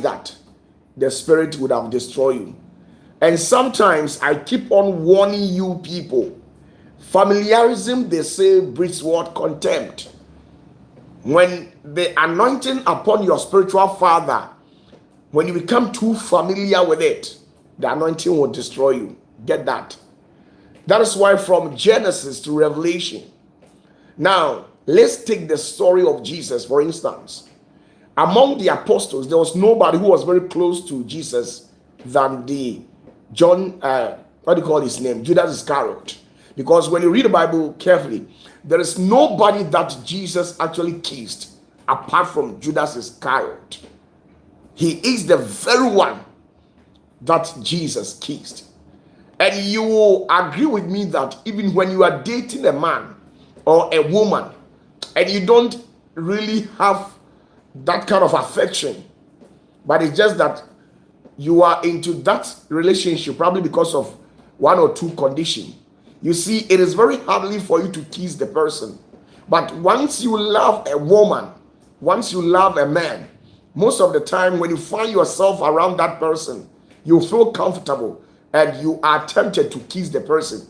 that, the spirit would have destroyed you. And sometimes I keep on warning you people. Familiarism, they say, breeds what? Contempt. When the anointing upon your spiritual father, when you become too familiar with it, the anointing will destroy you. Get that? That is why from Genesis to Revelation. Now, let's take the story of Jesus, for instance. Among the apostles, there was nobody who was very close to Jesus than the John, what do you call his name? Judas Iscariot. Because when you read the Bible carefully, there is nobody that Jesus actually kissed apart from Judas Iscariot. He is the very one that Jesus kissed. And you will agree with me that even when you are dating a man or a woman and you don't really have that kind of affection, but it's just that you are into that relationship probably because of one or two conditions. You see, it is very hardly for you to kiss the person. But once you love a woman, once you love a man, most of the time when you find yourself around that person, you feel comfortable and you are tempted to kiss the person.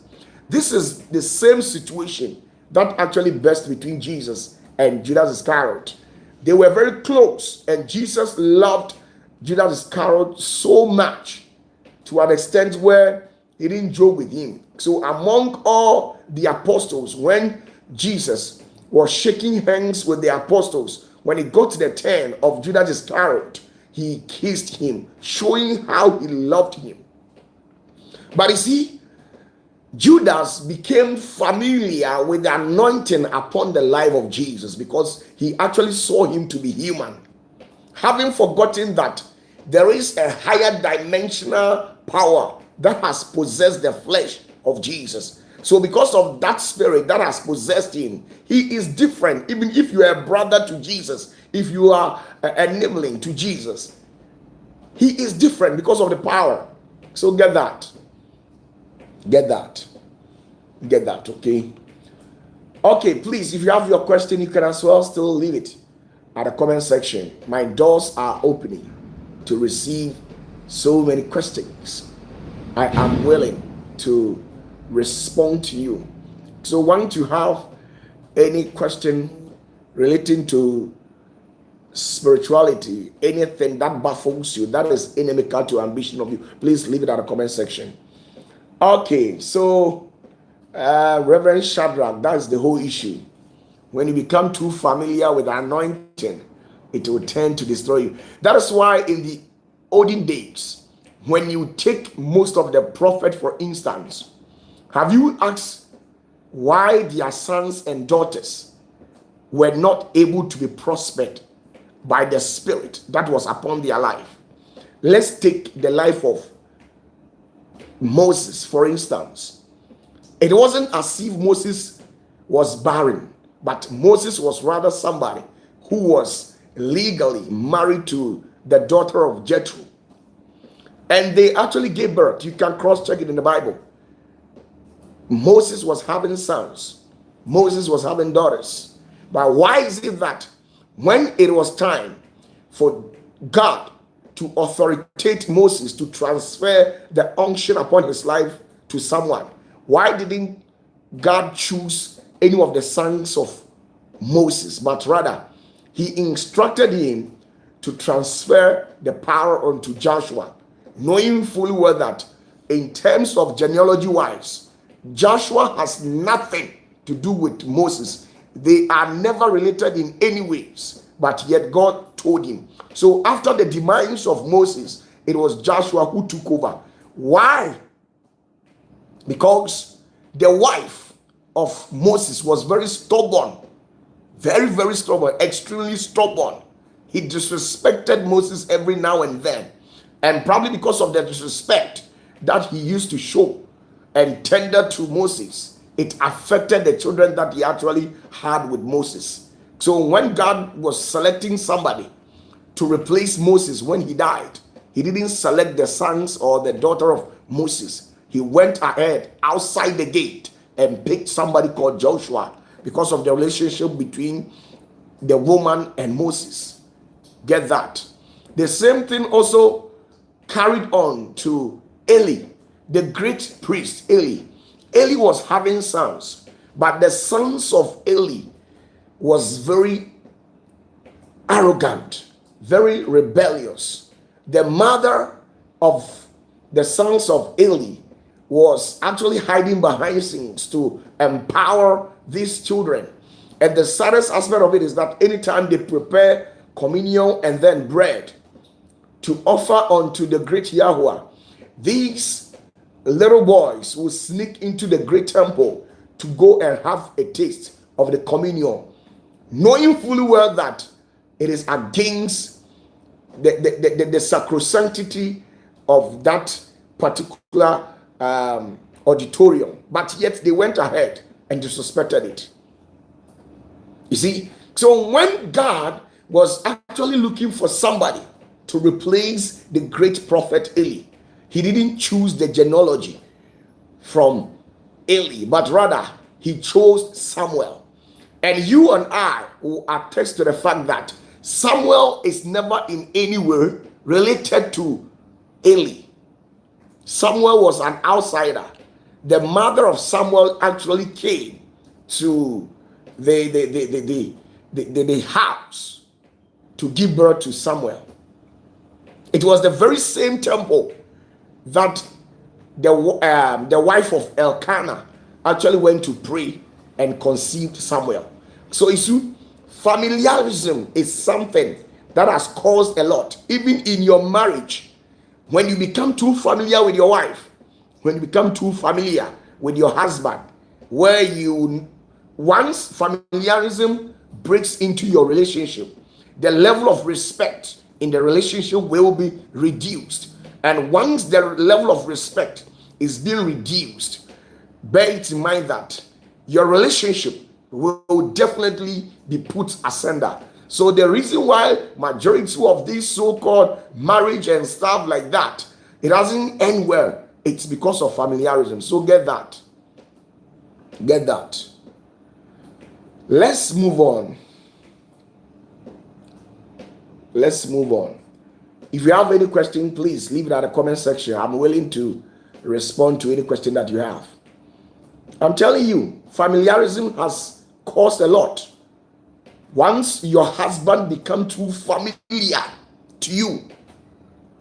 This is the same situation that actually burst between Jesus and Judas Iscariot. They were very close, and Jesus loved Judas Iscariot so much to an extent where he didn't joke with him. So among all the apostles, when Jesus was shaking hands with the apostles, when he got to the turn of Judas Iscariot, he kissed him, showing how he loved him. But you see, Judas became familiar with the anointing upon the life of Jesus because he actually saw him to be human, having forgotten that there is a higher dimensional power that has possessed the flesh of Jesus. So because of that spirit that has possessed him, he is different. Even if you are a brother to Jesus, if you are a nibbling to Jesus, he is different because of the power. So get that. Get that. Get that, okay? Okay, please, if you have your question, you can as well still leave it at the comment section. My doors are opening to receive so many questions. I am willing to respond to you. So once you have any question relating to spirituality, anything that baffles you, that is inimical to ambition of you, please leave it at the comment section. Okay, so Reverend Shadrach, that's the whole issue. When you become too familiar with anointing, it will tend to destroy you. That is why in the olden days, when you take most of the prophet, for instance, have you asked why their sons and daughters were not able to be prospered by the spirit that was upon their life? Let's take the life of Moses, for instance. It wasn't as if Moses was barren, but Moses was rather somebody who was legally married to the daughter of Jethro. And they actually gave birth. You can cross-check it in the Bible. Moses was having sons. Moses was having daughters. But why is it that when it was time for God to authoritate Moses to transfer the unction upon his life to someone, why didn't God choose any of the sons of Moses, but rather he instructed him to transfer the power onto Joshua, knowing fully well that in terms of genealogy wise, Joshua has nothing to do with Moses. They are never related in any ways, but yet God told him. So after the demise of Moses, it was Joshua who took over. Why? Because the wife of Moses was very stubborn, very stubborn, extremely stubborn. He disrespected Moses every now and then. And probably because of the disrespect that he used to show and tender to Moses, it affected the children that he actually had with Moses. So when God was selecting somebody to replace Moses when he died, he didn't select the sons or the daughter of Moses. He went ahead outside the gate and picked somebody called Joshua because of the relationship between the woman and Moses. Get that? The same thing also carried on to Eli, the great priest Eli. Eli was having sons, but the sons of Eli was very arrogant, very rebellious. The mother of the sons of Eli was actually hiding behind scenes to empower these children. And the saddest aspect of it is that anytime they prepare communion and then bread to offer unto the great Yahweh, these little boys will sneak into the great temple to go and have a taste of the communion, knowing fully well that it is against the sacrosanctity of that particular auditorium. But yet they went ahead and disrespected it. You see, so when God was actually looking for somebody to replace the great prophet Eli, he didn't choose the genealogy from Eli, but rather he chose Samuel. And you and I will attest to the fact that Samuel is never in any way related to Eli. Samuel was an outsider. The mother of Samuel actually came to the house to give birth to Samuel. It was the very same temple that the wife of Elkanah actually went to pray and conceived Samuel. So you see, familiarism is something that has caused a lot, even in your marriage. When you become too familiar with your wife, when you become too familiar with your husband, where you once familiarism breaks into your relationship, the level of respect in the relationship will be reduced. And once the level of respect is being reduced, bear it in mind that your relationship will definitely be put asunder. So the reason why majority of these so-called marriage and stuff like that, it doesn't end well, it's because of familiarism. So get that. Get that. Let's move on. Let's move on. If you have any question, please leave it at the comment section. I'm willing to respond to any question that you have. I'm telling you, familiarism has caused a lot. Once your husband becomes too familiar to you,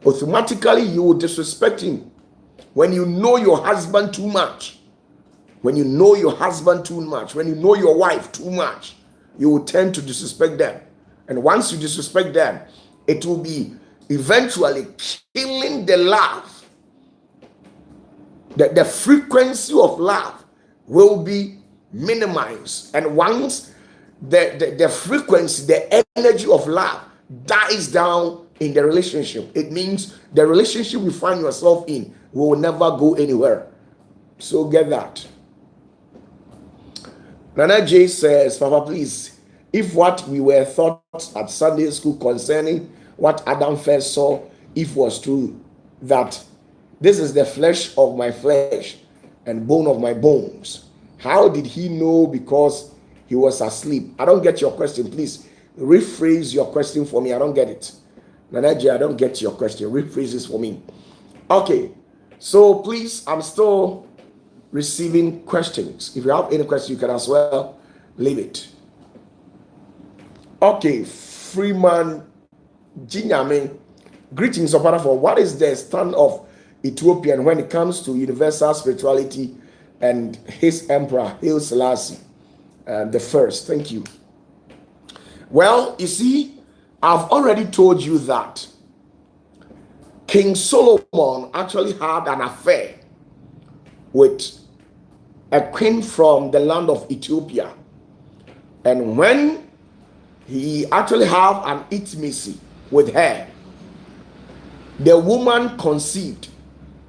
automatically you will disrespect him. When you know your husband too much, when you know your husband too much, when you know your wife too much, you will tend to disrespect them. And once you disrespect them, it will be eventually killing the love. The frequency of love will be minimized. And once the frequency, the energy of love dies down in the relationship, it means the relationship you find yourself in will never go anywhere. So get that. Nana J says, Papa, please, if what we were taught at Sunday school concerning what Adam first saw, if was true, that this is the flesh of my flesh and bone of my bones, how did he know because he was asleep? I don't get your question. Please rephrase your question for me. I don't get it. Nanaji, I don't get your question. Rephrase this for me. Okay. So please, I'm still receiving questions. If you have any question, you can as well leave it. Okay. Freeman Jinyame. Greetings, OPATAFUOR. What is the stand of Ethiopian when it comes to universal spirituality and his emperor, Haile Selassie the first? Thank you. Well, you see, I've already told you that King Solomon actually had an affair with a queen from the land of Ethiopia. And when he actually had an intimacy with her, the woman conceived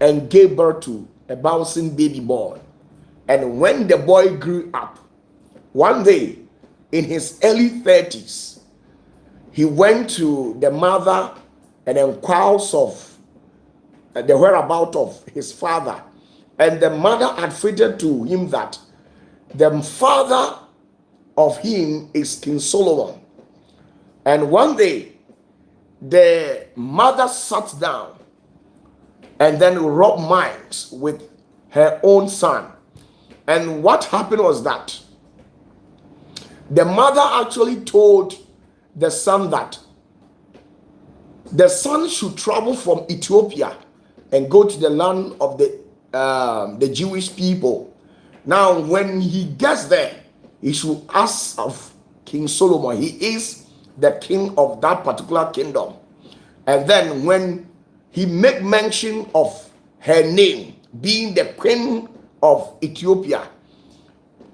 and gave birth to a bouncing baby boy. And when the boy grew up, one day in his early 30s, he went to the mother and inquired of the whereabouts of his father. And the mother admitted to him that the father of him is King Solomon. And one day, the mother sat down and then rubbed minds with her own son. And what happened was that the mother actually told the son that the son should travel from Ethiopia and go to the land of the Jewish people. Now, when he gets there, he should ask of King Solomon. He is the king of that particular kingdom. And then when he make mention of her name being the queen of Ethiopia,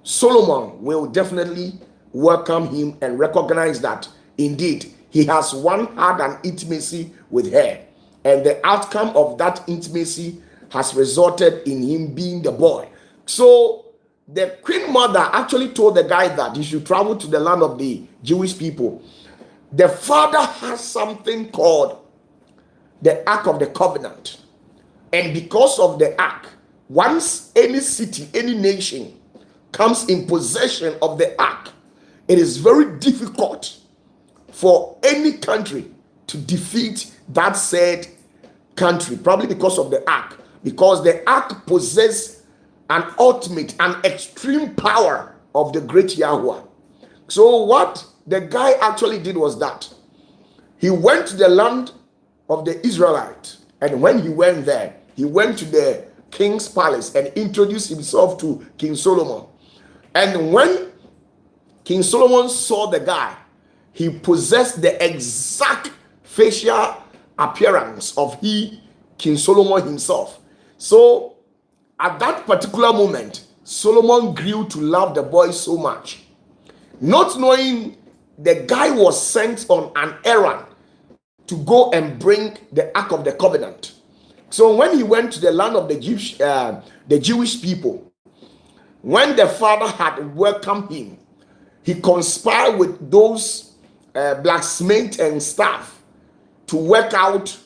Solomon will definitely welcome him and recognize that indeed he has had an intimacy with her, and the outcome of that intimacy has resulted in him being the boy. So the queen mother actually told the guy that he should travel to the land of the Jewish people. The father has something called the Ark of the Covenant, and because of the Ark, once any city, any nation comes in possession of the Ark, it is very difficult for any country to defeat that said country, probably because of the Ark, because the Ark possesses an ultimate and extreme power of the great Yahweh. So what the guy actually did was that he went to the land of the Israelites, and when he went there, he went to the king's palace and introduced himself to King Solomon. And when King Solomon saw the guy, he possessed the exact facial appearance of King Solomon himself. So at that particular moment, Solomon grew to love the boy so much, not knowing the guy was sent on an errand to go and bring the Ark of the Covenant. So when he went to the land of the Jewish people, when the father had welcomed him, he conspired with those blacksmith and staff to work out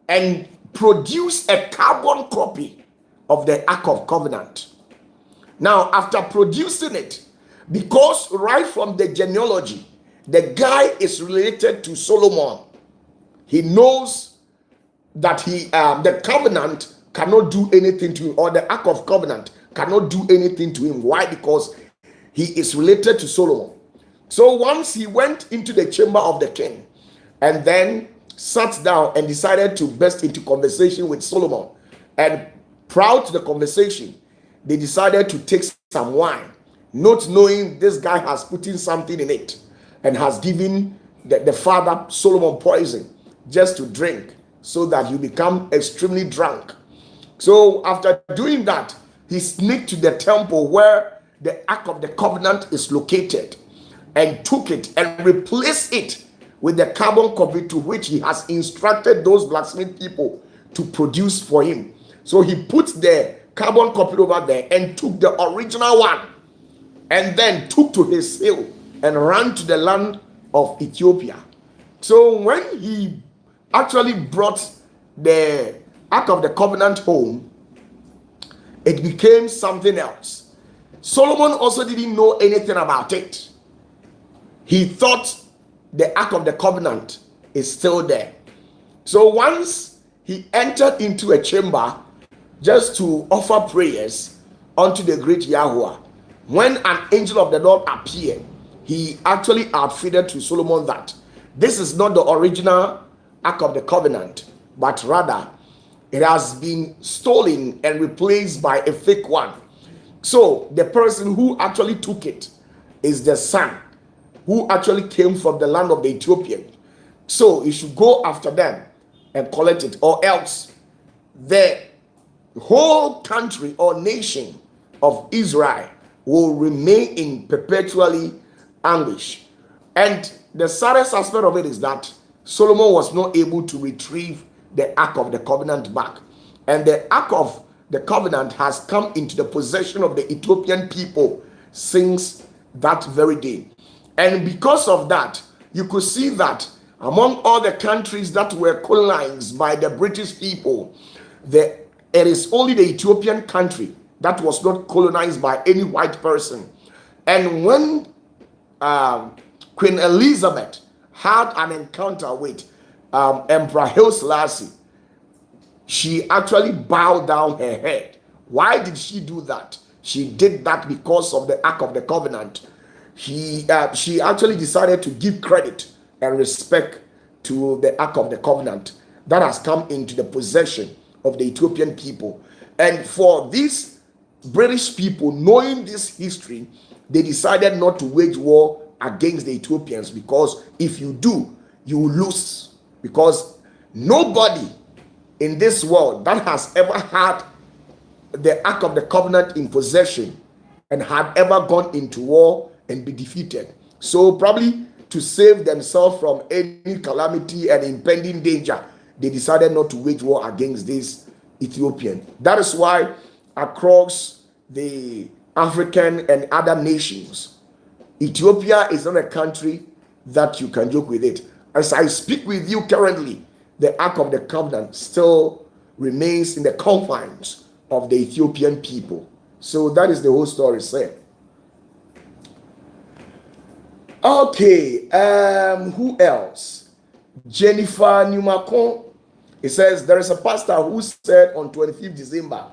and produce a carbon copy of the Ark of Covenant. Now, after producing it, because right from the genealogy, the guy is related to Solomon, he knows that the covenant cannot do anything to him, or the Ark of Covenant cannot do anything to him. Why? Because he is related to Solomon. So once he went into the chamber of the king and then sat down and decided to burst into conversation with Solomon, and proud to the conversation, they decided to take some wine, not knowing this guy has put in something in it and has given the father Solomon poison just to drink so that you become extremely drunk. So after doing that, he sneaked to the temple where the Ark of the Covenant is located and took it and replaced it with the carbon copy to which he has instructed those blacksmith people to produce for him. So he put the carbon copy over there and took the original one and then took to his hill and ran to the land of Ethiopia. So when he actually brought the Ark of the Covenant home, it became something else. Solomon also didn't know anything about it. He thought the Ark of the Covenant is still there. So once he entered into a chamber just to offer prayers unto the great Yahweh, when an angel of the Lord appeared, he actually outfitted to Solomon that this is not the original Ark of the Covenant, but rather it has been stolen and replaced by a fake one. So the person who actually took it is the son who actually came from the land of the Ethiopian. So he should go after them and collect it, or else the whole country or nation of Israel will remain in perpetually anguish. And the saddest aspect of it is that Solomon was not able to retrieve the Ark of the Covenant back. And the Ark of the Covenant has come into the possession of the Ethiopian people since that very day. And because of that, you could see that among all the countries that were colonized by the British people, it is only the Ethiopian country that was not colonized by any white person. And when Queen Elizabeth had an encounter with Emperor Haile Selassie, she actually bowed down her head. Why did she do that? She did that because of the Ark of the Covenant. She actually decided to give credit and respect to the Ark of the Covenant that has come into the possession of the Ethiopian people. And for these British people, knowing this history, they decided not to wage war against the Ethiopians, because if you do, you will lose. Because nobody in this world that has ever had the Ark of the Covenant in possession and had ever gone into war and be defeated. So probably to save themselves from any calamity and impending danger, they decided not to wage war against this Ethiopian. That is why across the African and other nations, Ethiopia is not a country that you can joke with it. As I speak with you currently, the Ark of the Covenant still remains in the confines of the Ethiopian people. So that is the whole story said. Okay, who else? Jennifer Newmacon. It says there is a pastor who said on 25th December,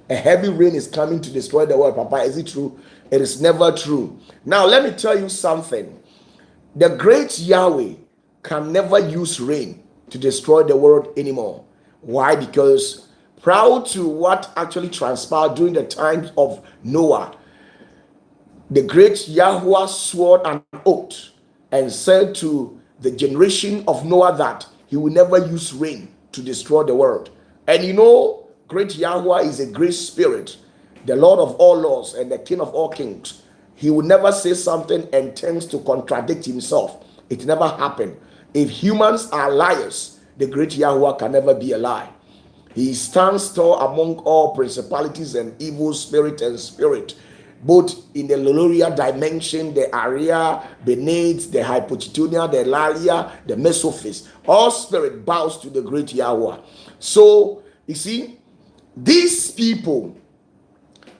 a heavy rain is coming to destroy the world. Papa, is it true? It is never true. Now, let me tell you something. The great Yahweh can never use rain to destroy the world anymore. Why? Because prior to what actually transpired during the times of Noah, the great Yahweh swore an oath and said to the generation of Noah that he will never use rain to destroy the world. And you know, great Yahweh is a great spirit, the Lord of all lords and the King of all kings. He will never say something and tends to contradict himself. It never happened. If humans are liars, the great Yahweh can never be a lie. He stands tall among all principalities and evil spirit and spirit, both in the Leluria dimension, the area beneath, the Hypochitonia, the Lalia, the Mesophis. All spirit bows to the great Yahweh. So, you see, these people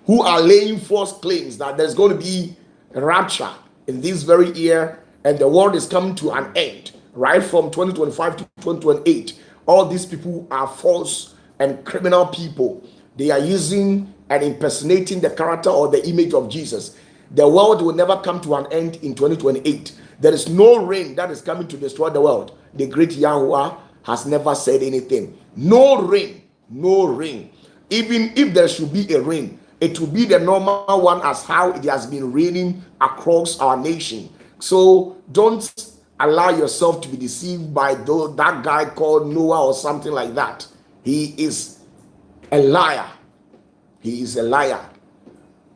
who are laying false claims that there's going to be a rapture in this very year and the world is coming to an end, right from 2025 to 2028, all these people are false and criminal people. They are using and impersonating the character or the image of Jesus. The world will never come to an end in 2028. There is no rain that is coming to destroy the world. The great Yahweh has never said anything. No rain, no rain. Even if there should be a rain, it will be the normal one as how it has been raining across our nation. So don't allow yourself to be deceived by that guy called Noah or something like that. He is a liar. He is a liar.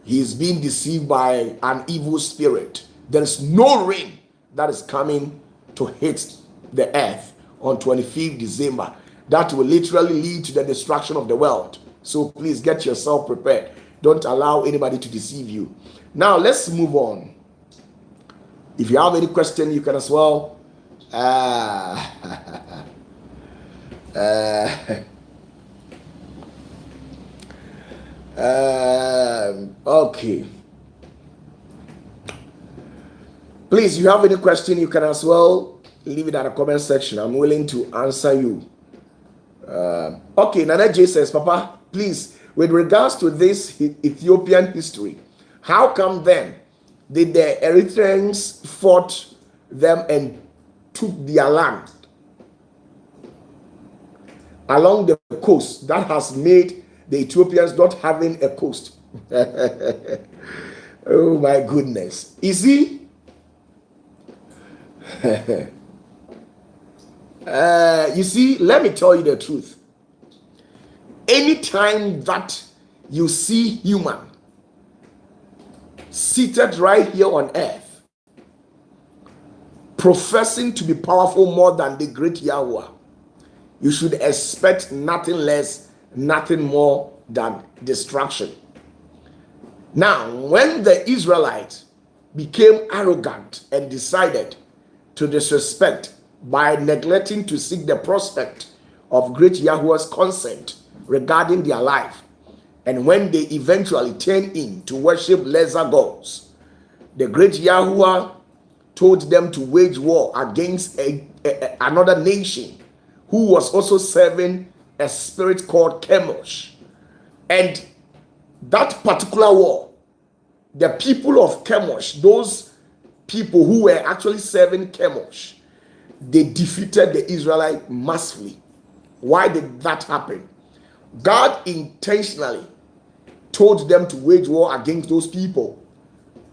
He is being deceived by an evil spirit. There is no rain that is coming to hit the earth on 25th December. That will literally lead to the destruction of the world. So please get yourself prepared. Don't allow anybody to deceive you. Now let's move on. If you have any question, you can as well. Okay. Please, if you have any question, you can as well leave it at the comment section. I'm willing to answer you. Okay, Nana J says, Papa, please, with regards to this Ethiopian history, how come then did the Eritreans fought them and took their land along the coast that has made the Ethiopians not having a coast? Oh my goodness. You see, let me tell you the truth. Anytime that you see human seated right here on earth, professing to be powerful more than the great Yahweh, you should expect nothing less, nothing more than destruction. Now, when the Israelites became arrogant and decided to disrespect by neglecting to seek the prospect of great Yahweh's consent regarding their life, and when they eventually turned in to worship lesser gods, the great Yahweh told them to wage war against another nation who was also serving a spirit called Chemosh. And that particular war, the people of Chemosh, those people who were actually serving Chemosh, they defeated the Israelites massively. Why did that happen? God intentionally told them to wage war against those people,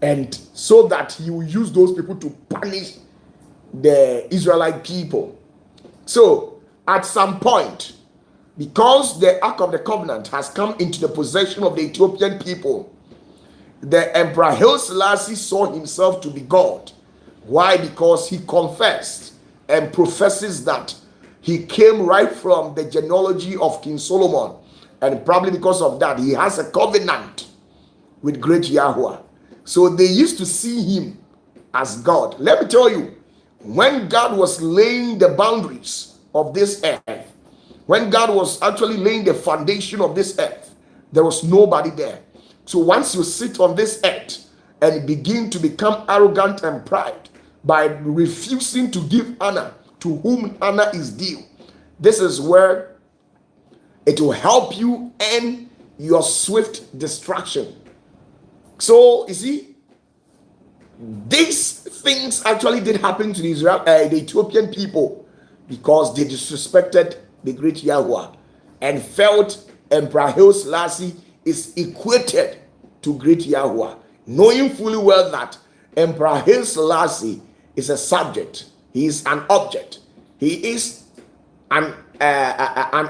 and so that he will use those people to punish the Israelite people. So at some point, because the Ark of the Covenant has come into the possession of the Ethiopian people, the Emperor Haile Selassie saw himself to be God. Why? Because he confessed and professes that he came right from the genealogy of King Solomon, and probably because of that, he has a covenant with great Yahweh. So they used to see him as God. Let me tell you, when God was laying the boundaries of this earth, when God was actually laying the foundation of this earth, there was nobody there. So once you sit on this earth and begin to become arrogant and proud by refusing to give honor to whom honor is due, this is where it will help you end your swift destruction. So you see, these things actually did happen to the Ethiopian people because they disrespected the great Yahweh and felt Emperor Haile Selassie is equated to great Yahweh, knowing fully well that Emperor Haile Selassie is a subject, he is an object, he is an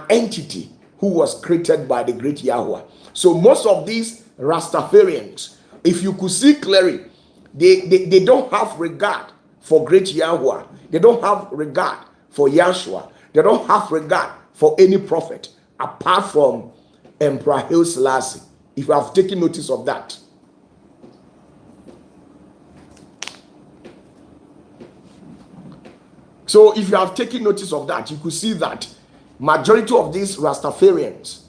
entity who was created by the great Yahweh. So most of these Rastafarians, if you could see clearly, they don't have regard for great Yahweh. They don't have regard for Yahshua. They don't have regard for any prophet apart from Emperor Haile Selassie. If you have taken notice of that. So if you have taken notice of that, you could see that majority of these Rastafarians,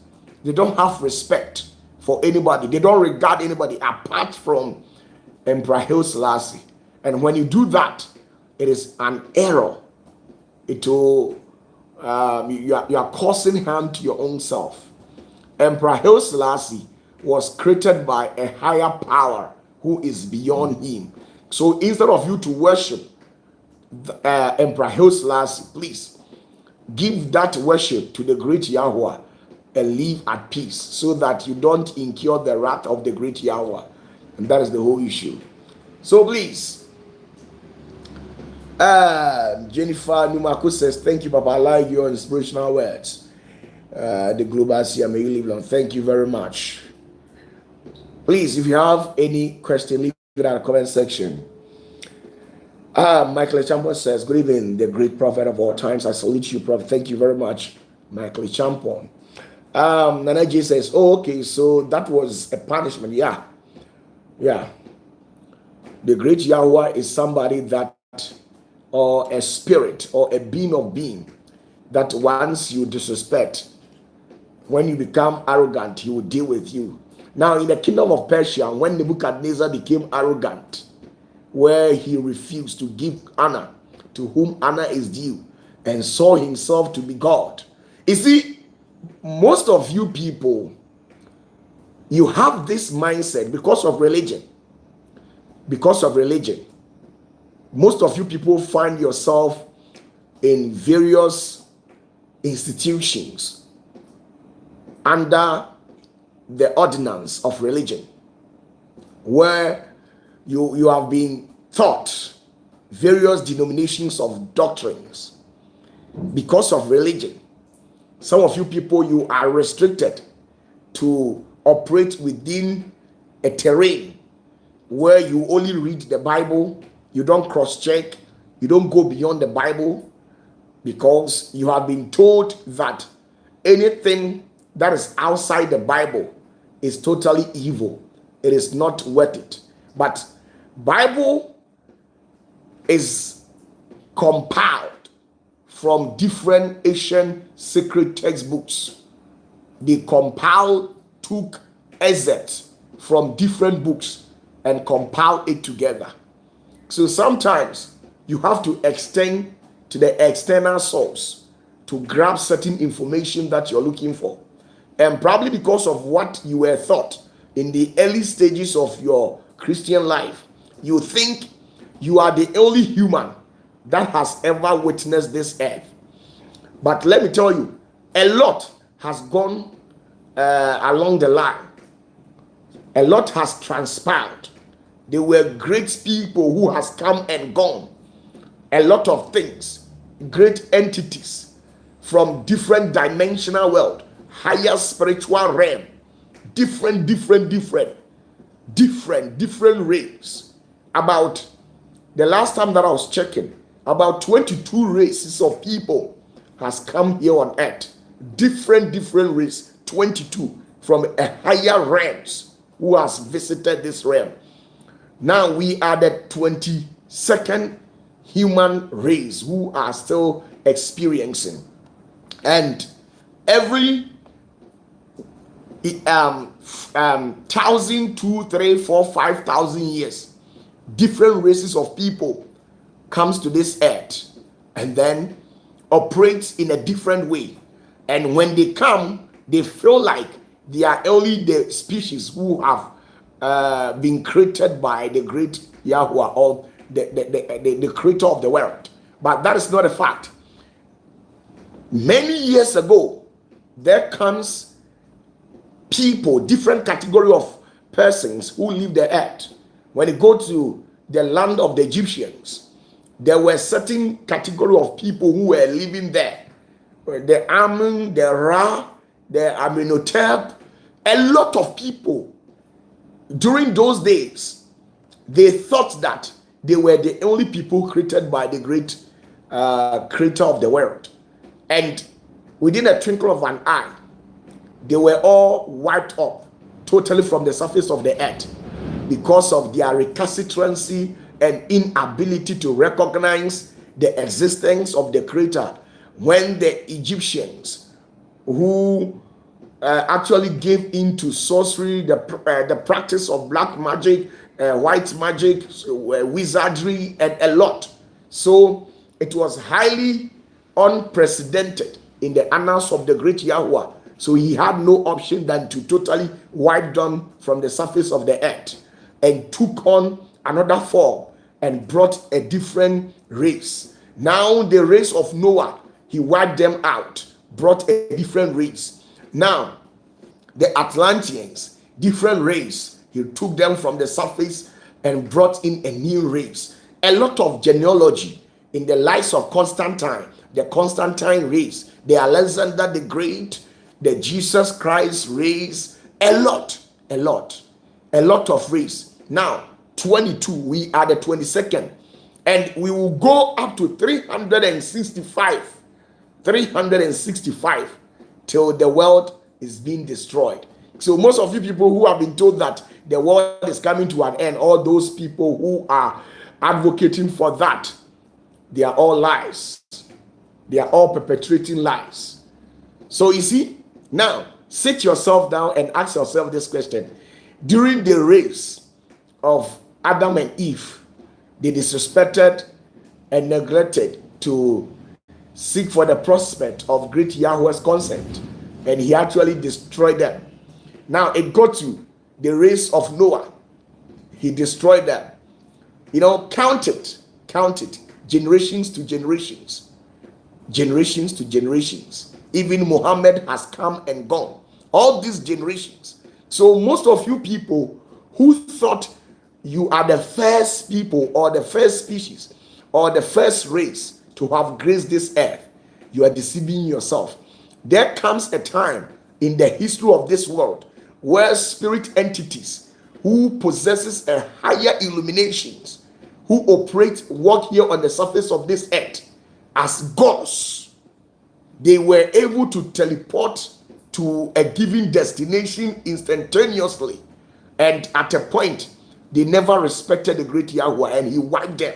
they don't have respect for anybody. They don't regard anybody apart from Emperor Haile Selassie. And when you do that, it is an error. It will you are causing harm to your own self. Emperor Haile Selassie was created by a higher power who is beyond him. So instead of you to worship Emperor Haile Selassie, please give that worship to the great Yahweh and live at peace, so that you don't incur the wrath of the great Yahweh. And that is the whole issue. So please, Jennifer Numako says, thank you, Papa. I like your inspirational words. The global seer, may you live long. Thank you very much. Please, if you have any question, leave it in the comment section. Michael Champon says, good evening, the great prophet of all times. I salute you, prophet. Thank you very much, Michael Champon. Nana J says, oh, okay, so that was a punishment. Yeah. The great Yahweh is somebody that, or a spirit, or a being of being, that once you disrespect, when you become arrogant, he will deal with you. Now, in the kingdom of Persia, when Nebuchadnezzar became arrogant, where he refused to give honor to whom honor is due and saw himself to be God. You see, most of you people, you have this mindset because of religion. Because of religion. Most of you people find yourself in various institutions under the ordinance of religion, where you have been taught various denominations of doctrines. Because of religion, some of you people, you are restricted to operate within a terrain where you only read the Bible, you don't cross-check, you don't go beyond the Bible, because you have been told that anything that is outside the Bible is totally evil. It is not worth it. But Bible is compiled from different Asian sacred textbooks. They took excerpts from different books and compiled it together. So sometimes you have to extend to the external source to grab certain information that you're looking for. And probably because of what you were taught in the early stages of your Christian life, you think you are the only human that has ever witnessed this earth. But let me tell you, a lot has gone along the line. A lot has transpired. There were great people who has come and gone. A lot of things, great entities from different dimensional world, higher spiritual realm, different races. About the last time that I was checking, about 22 races of people has come here on earth. Different race, 22 from a higher realms who has visited this realm. Now we are the 22nd human race who are still experiencing. And every 1,000, 2, 3, 4, 5,000 years, different races of people comes to this earth and then operates in a different way. And when they come, they feel like they are only the species who have been created by the great Yahweh, or the creator of the world. But that is not a fact. Many years ago, there comes people, different category of persons who live the earth. When you go to the land of the Egyptians, there were certain category of people who were living there. The Amun, the Ra, the Amenhotep, a lot of people during those days, they thought that they were the only people created by the great creator of the world. And within a twinkle of an eye, they were all wiped up totally from the surface of the earth because of their recalcitrancy and inability to recognize the existence of the creator. When the Egyptians, who actually gave into sorcery, the practice of black magic, white magic, wizardry, and a lot. So it was highly unprecedented in the annals of the great Yahweh. So he had no option than to totally wipe them from the surface of the earth, and took on another form and brought a different race. Now the race of Noah, he wiped them out, brought a different race. Now the Atlanteans, different race, he took them from the surface and brought in a new race. A lot of genealogy in the lives of Constantine, the Constantine race, the Alexander the Great, the Jesus Christ race, a lot of race. Now 22, we are the 22nd, and we will go up to 365 till the world is being destroyed. So most of you people who have been told that the world is coming to an end, all those people who are advocating for that, they are all lies. They are all perpetrating lies. So you see, now sit yourself down and ask yourself this question. During the race of Adam and Eve, they disrespected and neglected to seek for the prospect of great Yahweh's consent, and he actually destroyed them. Now it got to the race of Noah. He destroyed them. Count it, generations to generations. Even Muhammad has come and gone. All these generations. So most of you people who thought you are the first people or the first species or the first race to have graced this earth, you are deceiving yourself. There comes a time in the history of this world where spirit entities who possesses a higher illuminations, who walk here on the surface of this earth as gods, they were able to teleport to a given destination instantaneously, and at a point they never respected the great Yahweh, and he wiped them.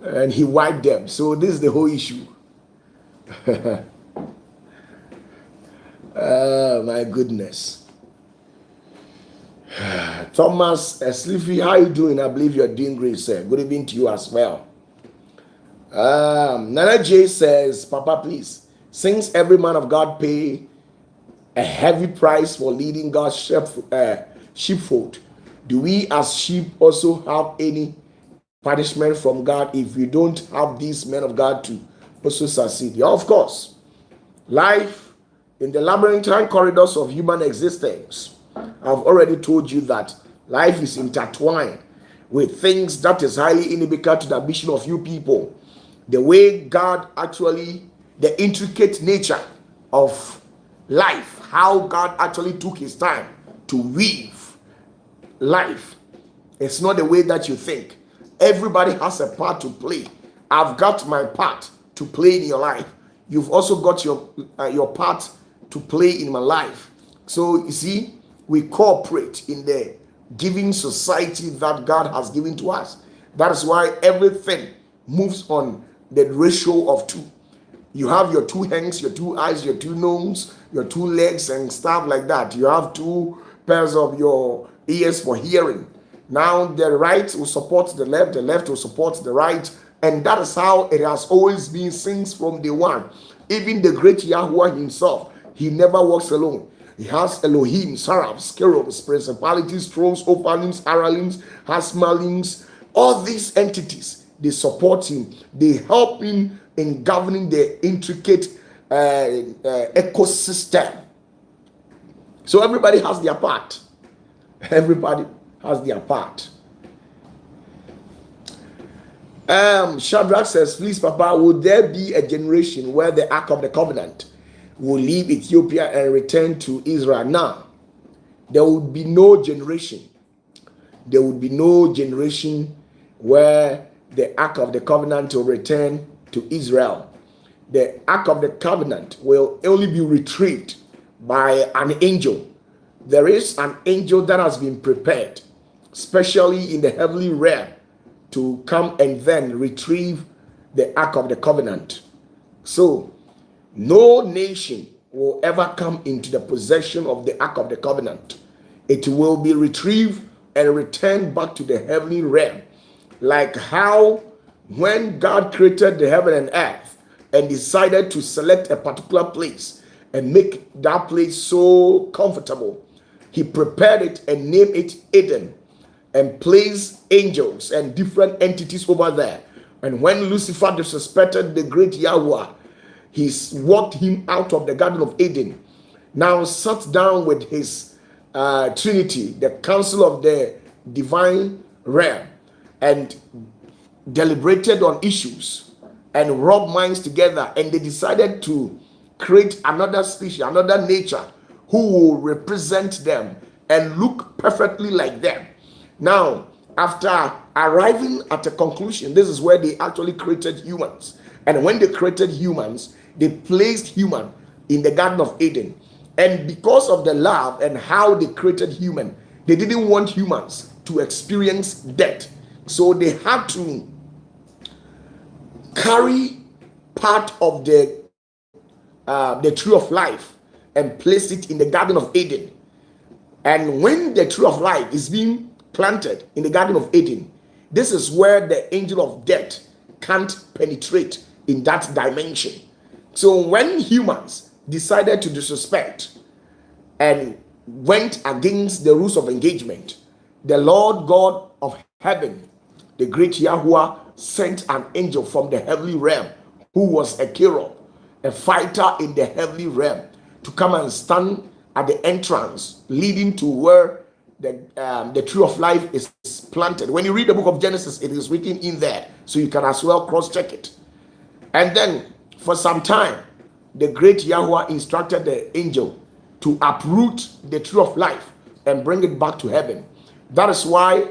And he wiped them. So this is the whole issue. Oh my goodness. Thomas Sleepy, how are you doing? I believe you're doing great, sir. Good evening to you as well. Nana J says, Papa, please, since every man of God pay a heavy price for leading God's sheepfold, do we as sheep also have any punishment from God if we don't have these men of God to also succeed? Yeah, of course. Life in the labyrinthine corridors of human existence, I've already told you that life is intertwined with things that is highly inimical to the ambition of you people. The way God actually, the intricate nature of life, how God actually took his time to weave life. It's not the way that you think. Everybody has a part to play. I've got my part to play in your life. You've also got your part to play in my life. So you see, we cooperate in the giving society that God has given to us. That is why everything moves on the ratio of two. You have your two hands, your two eyes, your two noses, your two legs, and stuff like that. You have two pairs of your ears for hearing. Now the right will support the left will support the right, and that is how it has always been since from day one. Even the great Yahweh himself, he never walks alone. He has Elohim, seraphs, cherubs, principalities, thrones, ophanims, aralims, hasmalims, all these entities, they support him. They help him in governing the intricate ecosystem. So everybody has their part. Everybody has their part. Shadrach says, please, Papa, would there be a generation where the Ark of the Covenant will leave Ethiopia and return to Israel? Now, there would be no generation. There would be no generation where the Ark of the Covenant will return to Israel. The Ark of the Covenant will only be retrieved by an angel. There is an angel that has been prepared, especially in the heavenly realm, to come and then retrieve the Ark of the Covenant. So, no nation will ever come into the possession of the Ark of the Covenant. It will be retrieved and returned back to the heavenly realm. Like how when God created the heaven and earth and decided to select a particular place and make that place so comfortable, he prepared it and named it Eden and placed angels and different entities over there. And when Lucifer disrespected the great Yahweh, he walked him out of the Garden of Eden. Now sat down with his Trinity, the council of the divine realm, and deliberated on issues and rubbed minds together, and they decided to create another species, another nature who will represent them and look perfectly like them. Now, after arriving at a conclusion, this is where they actually created humans. And when they created humans, they placed human in the Garden of Eden. And because of the love and how they created human, they didn't want humans to experience death. So they had to carry part of the tree of life and place it in the Garden of Eden. And when the tree of life is being planted in the Garden of Eden, this is where the angel of death can't penetrate in that dimension. So when humans decided to disrespect and went against the rules of engagement, the Lord God of heaven, the great Yahweh, sent an angel from the heavenly realm who was a cherub, a fighter in the heavenly realm, to come and stand at the entrance leading to where the tree of life is planted. When you read the book of Genesis, it is written in there, so you can as well cross-check it. And then for some time, the great Yahweh instructed the angel to uproot the tree of life and bring it back to heaven. That is why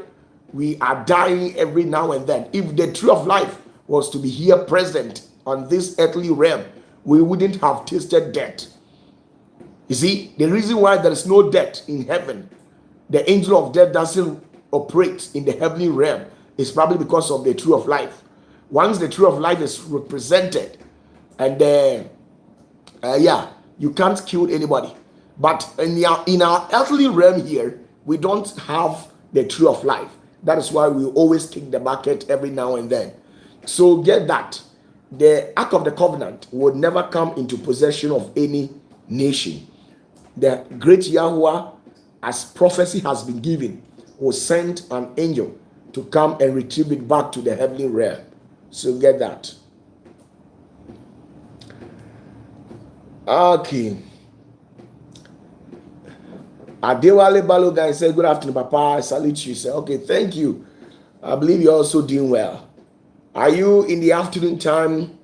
we are dying every now and then. If the tree of life was to be here present on this earthly realm, we wouldn't have tasted death. You see, the reason why there is no death in heaven, the angel of death doesn't operate in the heavenly realm, is probably because of the tree of life. Once the tree of life is represented, and you can't kill anybody. But in our earthly realm here, we don't have the tree of life. That is why we always kick the bucket every now and then. So get that. the Ark of the Covenant would never come into possession of any nation. The great Yahweh, as prophecy has been given, will send an angel to come and retrieve it back to the heavenly realm. So get that. Okay. Adewale Balogan said, good afternoon, Papa. I salute you. Say, okay, thank you. I believe you're also doing well. Are you in the afternoon time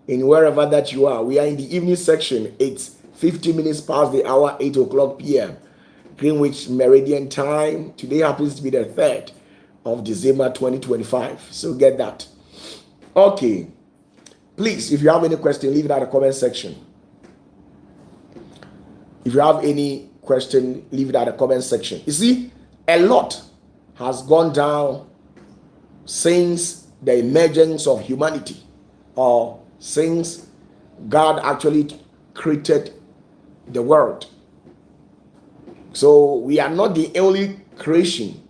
in wherever that you are? We are in the evening section. It's 50 minutes past the hour, 8 o'clock p.m. Greenwich Meridian time. Today happens to be the 3rd of December 2025. So get that. Okay. Please, if you have any question, leave it at the comment section. If you have any question, leave it at the comment section. You see, a lot has gone down since the emergence of humanity, or since God actually created the world. So we are not the only creation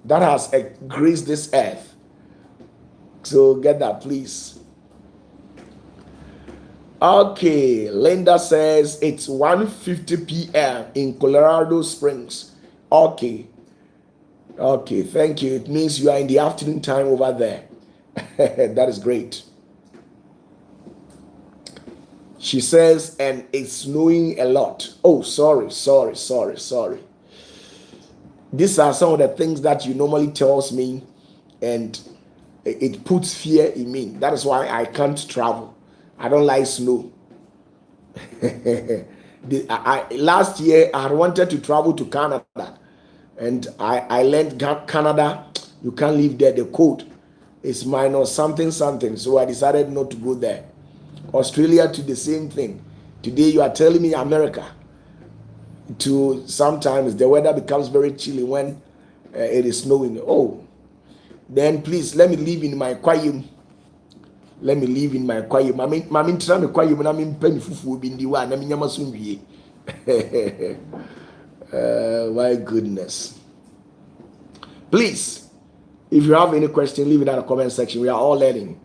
that has graced this earth. So get that, please. Okay, Linda says it's 1:50 p.m. in Colorado Springs. Okay, thank you. It means you are in the afternoon time over there. That is great. She says, and it's snowing a lot. Oh, sorry. These are some of the things that you normally tells me, and it puts fear in me. That is why I can't travel. I don't like snow. Last year, I wanted to travel to Canada, and I learned Canada, you can't live there. The code is minus something. So I decided not to go there. Australia, to the same thing. Today, you are telling me America. To sometimes the weather becomes very chilly when it is snowing. Oh, then please let me live in my quiet. Let me live in my quiet. Mami try me quiet when I'm in penny fufu bindi wa na minyama sunwie. My goodness. Please, if you have any question, leave it in the comment section. We are all learning,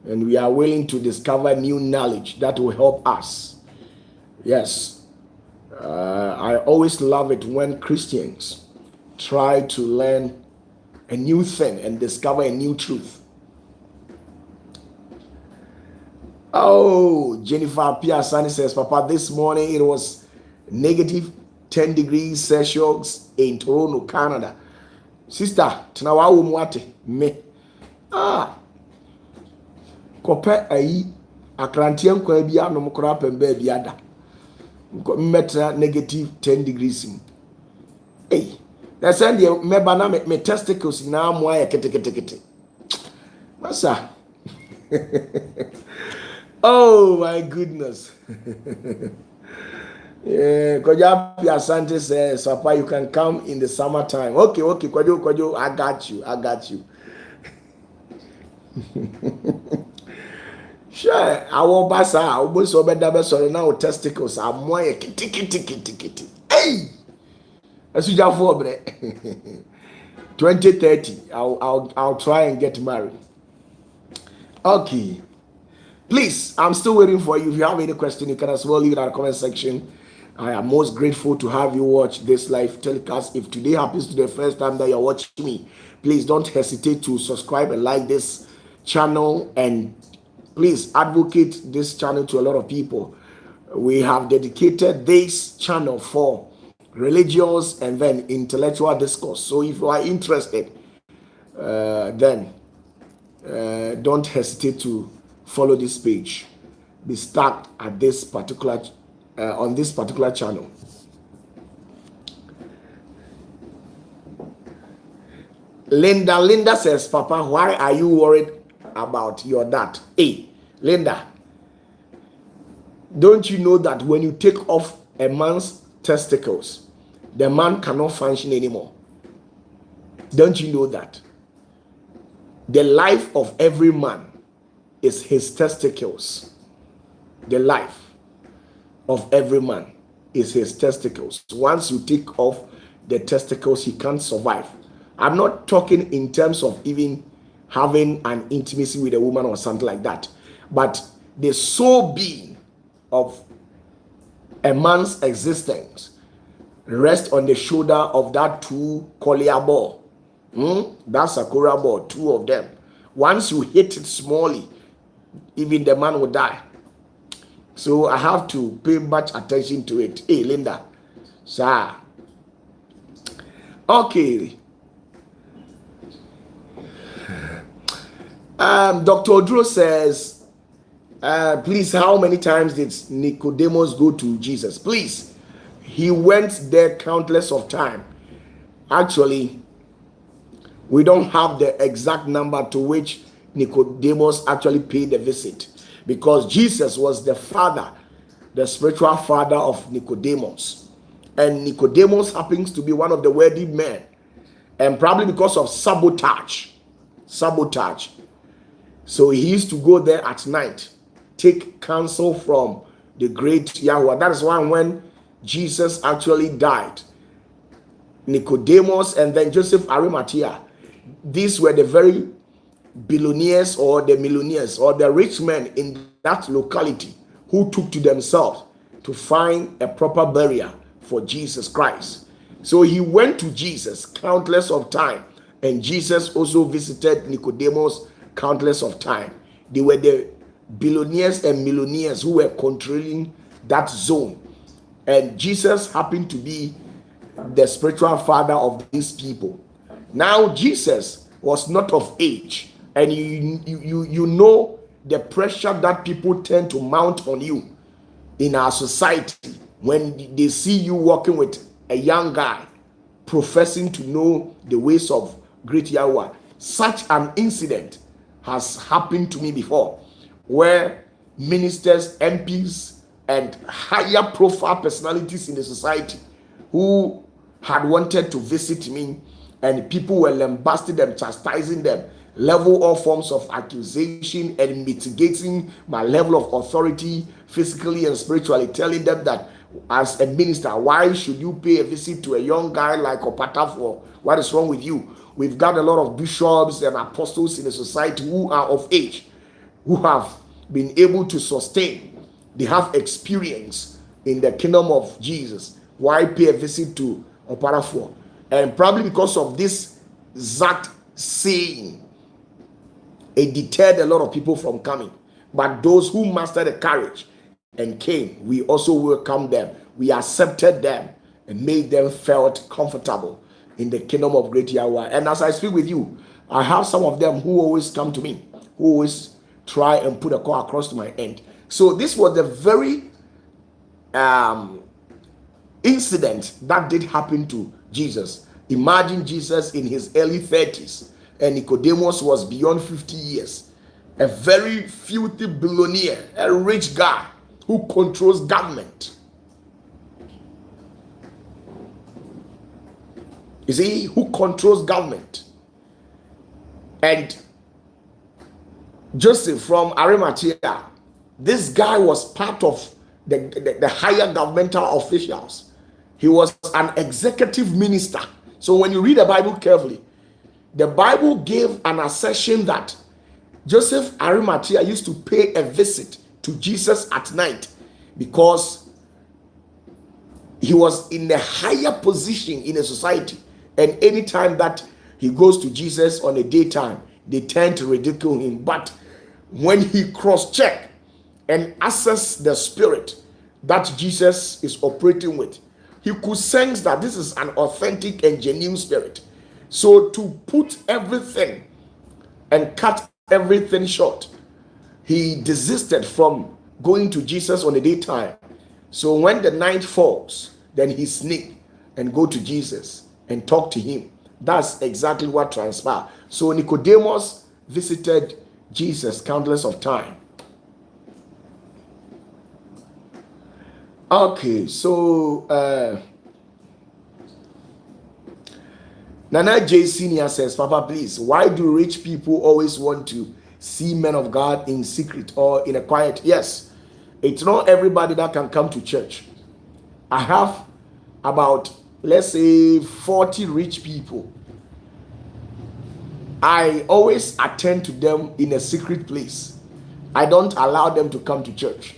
and we are willing to discover new knowledge that will help us. Yes, I always love it when Christians try to learn a new thing and discover a new truth. Oh, Jennifer Piasani says, Papa, this morning it was negative 10 degrees Celsius in Toronto, Canada. Sister, tunawa umwate me. Kope ayi akrantian kwa bia no mkora pembe bia da. Metra negative 10 degrees. Hey, that's send the meba na me testicles na amwa ya kete. Masa. Oh my goodness. Yeah, Koja Asante says, Papa, you can come in the summertime. Okay, Kwajo, I got you. Sure, I will pass out. I will so better sorry now testicles are more kitty. Hey, as you just for 2030, I'll try and get married. Okay. Please, I'm still waiting for you. If you have any question, you can as well leave it in the comment section. I am most grateful to have you watch this live telecast. If today happens to be the first time that you're watching me, please don't hesitate to subscribe and like this channel, and please advocate this channel to a lot of people. We have dedicated this channel for religious and then intellectual discourse. So if you are interested, then don't hesitate to follow this page. Be stuck at this particular on this particular channel. Linda says, Papa, why are you worried about your dad? Hey, Linda, don't you know that when you take off a man's testicles, the man cannot function anymore? Don't you know that? The life of every man is his testicles. The life of every man is his testicles. Once you take off the testicles, he can't survive. I'm not talking in terms of even having an intimacy with a woman or something like that. but the sole being of a man's existence rests on the shoulder of that two collier ball. That sakura ball, two of them. Once you hit it smallly, even the man will die. So I have to pay much attention to it. Hey, Linda. Sir. Okay. Dr. Odro says, please, how many times did Nicodemus go to Jesus? Please, he went there countless of time. Actually, we don't have the exact number to which Nicodemus actually paid a visit, because Jesus was the father, the spiritual father of Nicodemus. And Nicodemus happens to be one of the wealthy men. And probably because of sabotage. So he used to go there at night, take counsel from the great Yahweh. That is why when Jesus actually died, Nicodemus and then Joseph Arimathea, these were the very billionaires or the millionaires or the rich men in that locality who took to themselves to find a proper burial for Jesus Christ. So he went to Jesus countless of time, and Jesus also visited Nicodemus countless of time. They were the billionaires and millionaires who were controlling that zone, and Jesus happened to be the spiritual father of these people. Now Jesus was not of age, and you know the pressure that people tend to mount on you in our society when they see you walking with a young guy professing to know the ways of great Yahweh. Such an incident has happened to me before, where ministers, MPs, and higher profile personalities in the society who had wanted to visit me, and people were lambasting them, chastising them, level all forms of accusation and mitigating my level of authority physically and spiritually, telling them that as a minister, why should you pay a visit to a young guy like OPATAFUOR? What is wrong with you? We've got a lot of bishops and apostles in the society who are of age, who have been able to sustain. They have experience in the kingdom of Jesus. Why pay a visit to OPATAFUOR? And probably because of this exact saying, it deterred a lot of people from coming. But those who mastered the courage and came, we also welcomed them. We accepted them and made them felt comfortable in the kingdom of great Yahweh. And as I speak with you, I have some of them who always come to me, who always try and put a call across to my end. So this was the very incident that did happen to Jesus. Imagine Jesus in his early 30s, and Nicodemus was beyond 50 years, a very filthy billionaire, a rich guy who controls government. You see, who controls government. And Joseph from Arimathea, this guy was part of the higher governmental officials. He was an executive minister. So when you read the Bible carefully, the Bible gave an assertion that Joseph Arimathea used to pay a visit to Jesus at night because he was in a higher position in a society. And anytime that he goes to Jesus on a daytime, they tend to ridicule him. But when he cross-check and assess the spirit that Jesus is operating with, he could sense that this is an authentic and genuine spirit. So to put everything and cut everything short, he desisted from going to Jesus on the daytime. So when the night falls, then he sneak and go to Jesus and talk to him. That's exactly what transpired. So Nicodemus visited Jesus countless of time. Okay, so Nana J Senior says, Papa, please, why do rich people always want to see men of God in secret or in a quiet? Yes, it's not everybody that can come to church. I have about, let's say, 40 rich people. I always attend to them in a secret place. I don't allow them to come to church.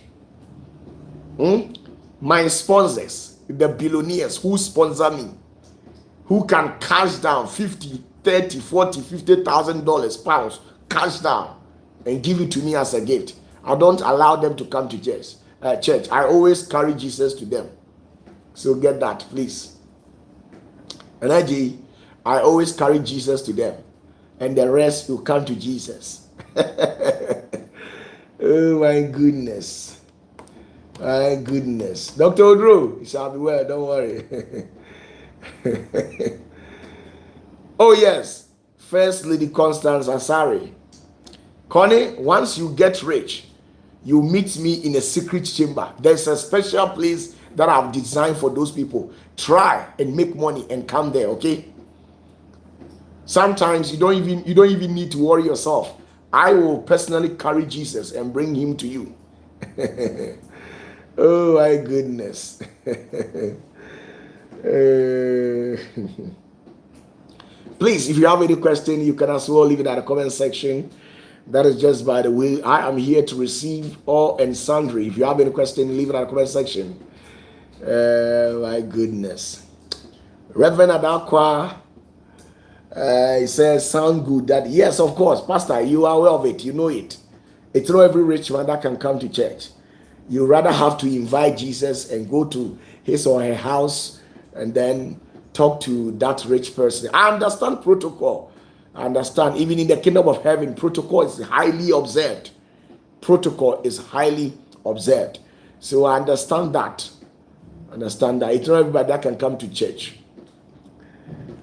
My sponsors, the billionaires who sponsor me, who can cash down 50, 30, 40, $50,000 pounds, cash down and give it to me as a gift. I don't allow them to come to church. I always carry Jesus to them. So get that, please. And I always carry Jesus to them, and the rest will come to Jesus. Oh my goodness. My goodness. Dr. Odro, you shall be well, don't worry. Oh yes, First Lady Constance Asari. Connie, once you get rich, you meet me in a secret chamber. There's a special place that I've designed for those people. Try and make money and come there, okay? Sometimes you don't even need to worry yourself. I will personally carry Jesus and bring him to you. Oh my goodness. Please, if you have any question, you can as well leave it at the comment section. That is just by the way. I am here to receive all and sundry. If you have any question, leave it at the comment section. My goodness. Reverend Adakwa, he says, sound good. That yes, of course, Pastor, you are aware of it. You know it. It's not every rich man that can come to church. You rather have to invite Jesus and go to his or her house and then talk to that rich person. I understand protocol. I understand. Even in the kingdom of heaven, protocol is highly observed. Protocol is highly observed. So I understand that. It's not everybody that can come to church.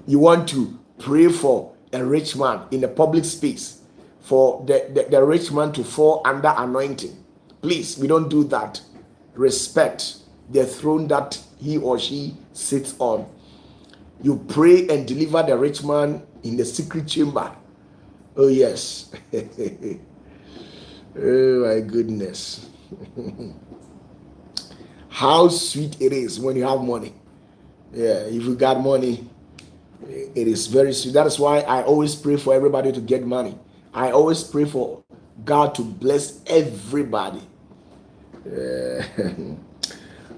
You want to pray for a rich man in a public space, for the rich man to fall under anointing. Please, we don't do that. Respect the throne that he or she sits on. You pray and deliver the rich man in the secret chamber. Oh yes. Oh my goodness. How sweet it is when you have money. Yeah, if you got money, it is very sweet. That is why I always pray for everybody to get money. I always pray for God to bless everybody.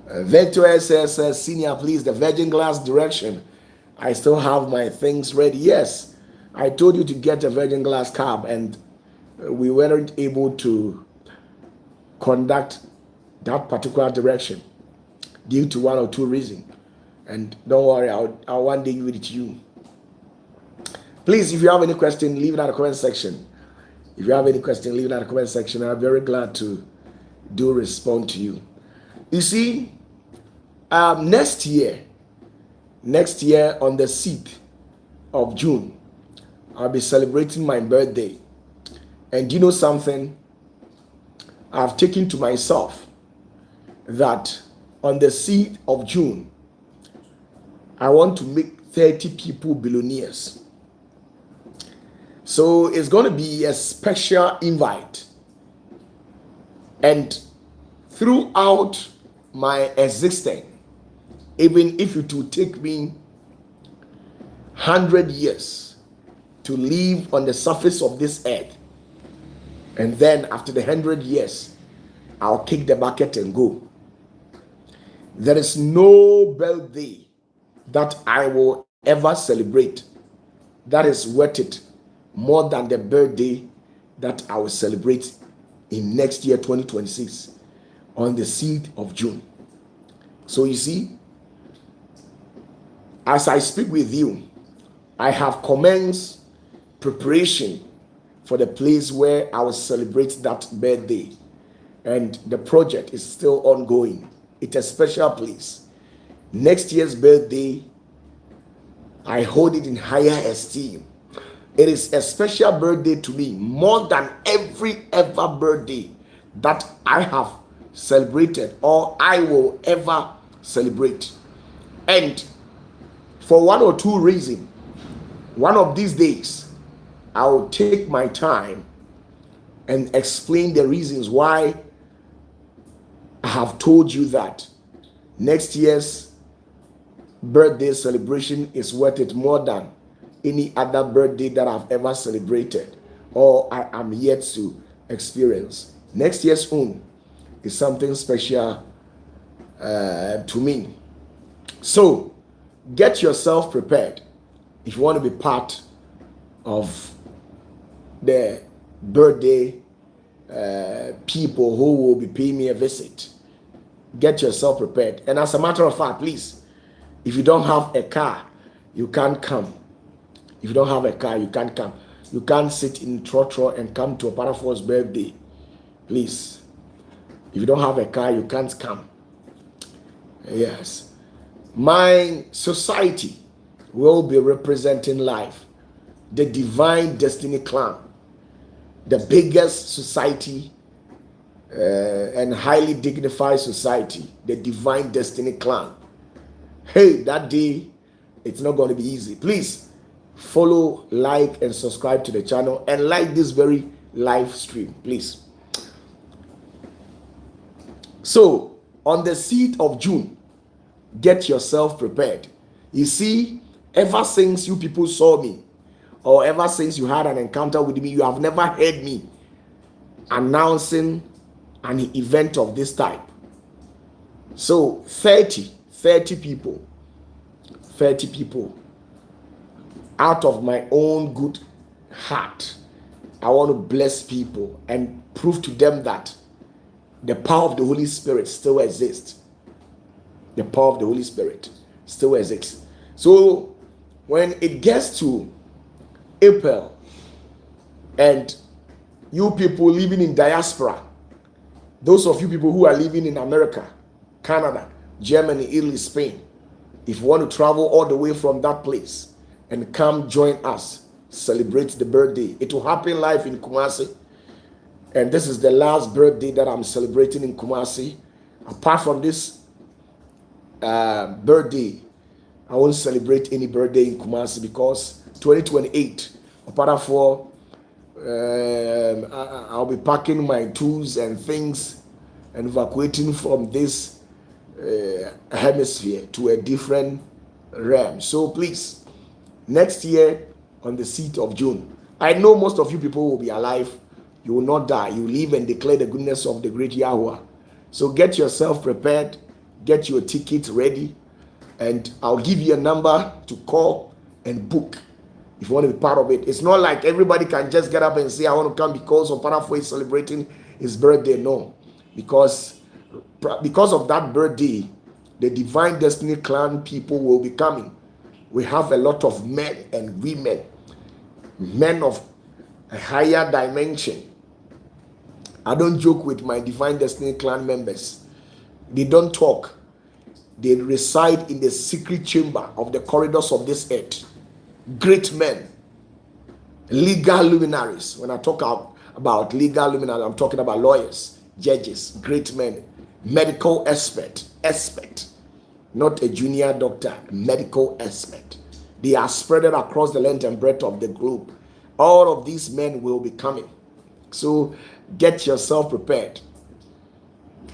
Victor says, Senior, please, the Virgin Glass direction. I still have my things ready. Yes, I told you to get a Virgin Glass cab, and we weren't able to conduct that particular direction due to one or two reasons. And don't worry, I'll one day give it to you. Please, if you have any question, leave it in the comment section. If you have any question, leave it in the comment section. I'm very glad to respond to you. You see, next year on the 6th of June, I'll be celebrating my birthday. And you know something? I've taken to myself that on the 6th of June, I want to make 30 people billionaires. So it's going to be a special invite. And throughout my existence, even if it will take me 100 years to live on the surface of this earth, and then after the 100 years, I'll kick the bucket and go. There is no birthday that I will ever celebrate that is worth it more than the birthday that I will celebrate in next year 2026 on the 6th of June. So you see, as I speak with you, I have commenced preparation for the place where I will celebrate that birthday, and the project is still ongoing. It's a special place. Next year's birthday, I hold it in higher esteem. It is a special birthday to me, more than every ever birthday that I have celebrated or I will ever celebrate. And for one or two reasons, one of these days, I will take my time and explain the reasons why I have told you that next year's birthday celebration is worth it more than any other birthday that I've ever celebrated or I am yet to experience. Next year's own is something special to me. So get yourself prepared if you want to be part of the birthday people who will be paying me a visit. Get yourself prepared. And as a matter of fact, please, if you don't have a car, you can't come. If you don't have a car, you can't come. You can't sit in Trotro and come to OPATAFUOR's birthday. Please. If you don't have a car, you can't come. Yes. My society will be representing life. The Divine Destiny Clan. The biggest society and highly dignified society. The Divine Destiny Clan. Hey, that day, it's not going to be easy. Please follow, like, and subscribe to the channel, and like this very live stream, please. So, on the 6th of June, get yourself prepared. You see, ever since you people saw me, or ever since you had an encounter with me, you have never heard me announcing an event of this type. So, 30 people out of my own good heart. I want to bless people and prove to them that the power of the Holy Spirit still exists. The power of the Holy Spirit still exists. So when it gets to April and you people living in diaspora, those of you people who are living in America, Canada, Germany, Italy, Spain, if you want to travel all the way from that place and come join us, celebrate the birthday. It will happen live in Kumasi. And this is the last birthday that I'm celebrating in Kumasi. Apart from this birthday, I won't celebrate any birthday in Kumasi because 2028, OPATAFUOR, I'll be packing my tools and things and evacuating from this hemisphere to a different realm. So please, next year on the 6th of June, I know most of you people will be alive. You will not die. You live and declare the goodness of the great Yahweh. So get yourself prepared, get your ticket ready, and I'll give you a number to call and book if you want to be part of it. It's not like everybody can just get up and say, I want to come because OPATAFUOR is celebrating his birthday. No, because of that birthday, the Divine Destiny Clan people will be coming. We have a lot of men and women, men of a higher dimension. I don't joke with my Divine Destiny Clan members. They don't talk. They reside in the secret chamber of the corridors of this earth. Great men, legal luminaries. When I talk about legal luminaries, I'm talking about lawyers, judges, great men, medical expert, not a junior doctor, medical expert. They are spread across the length and breadth of the globe. All of these men will be coming. So get yourself prepared.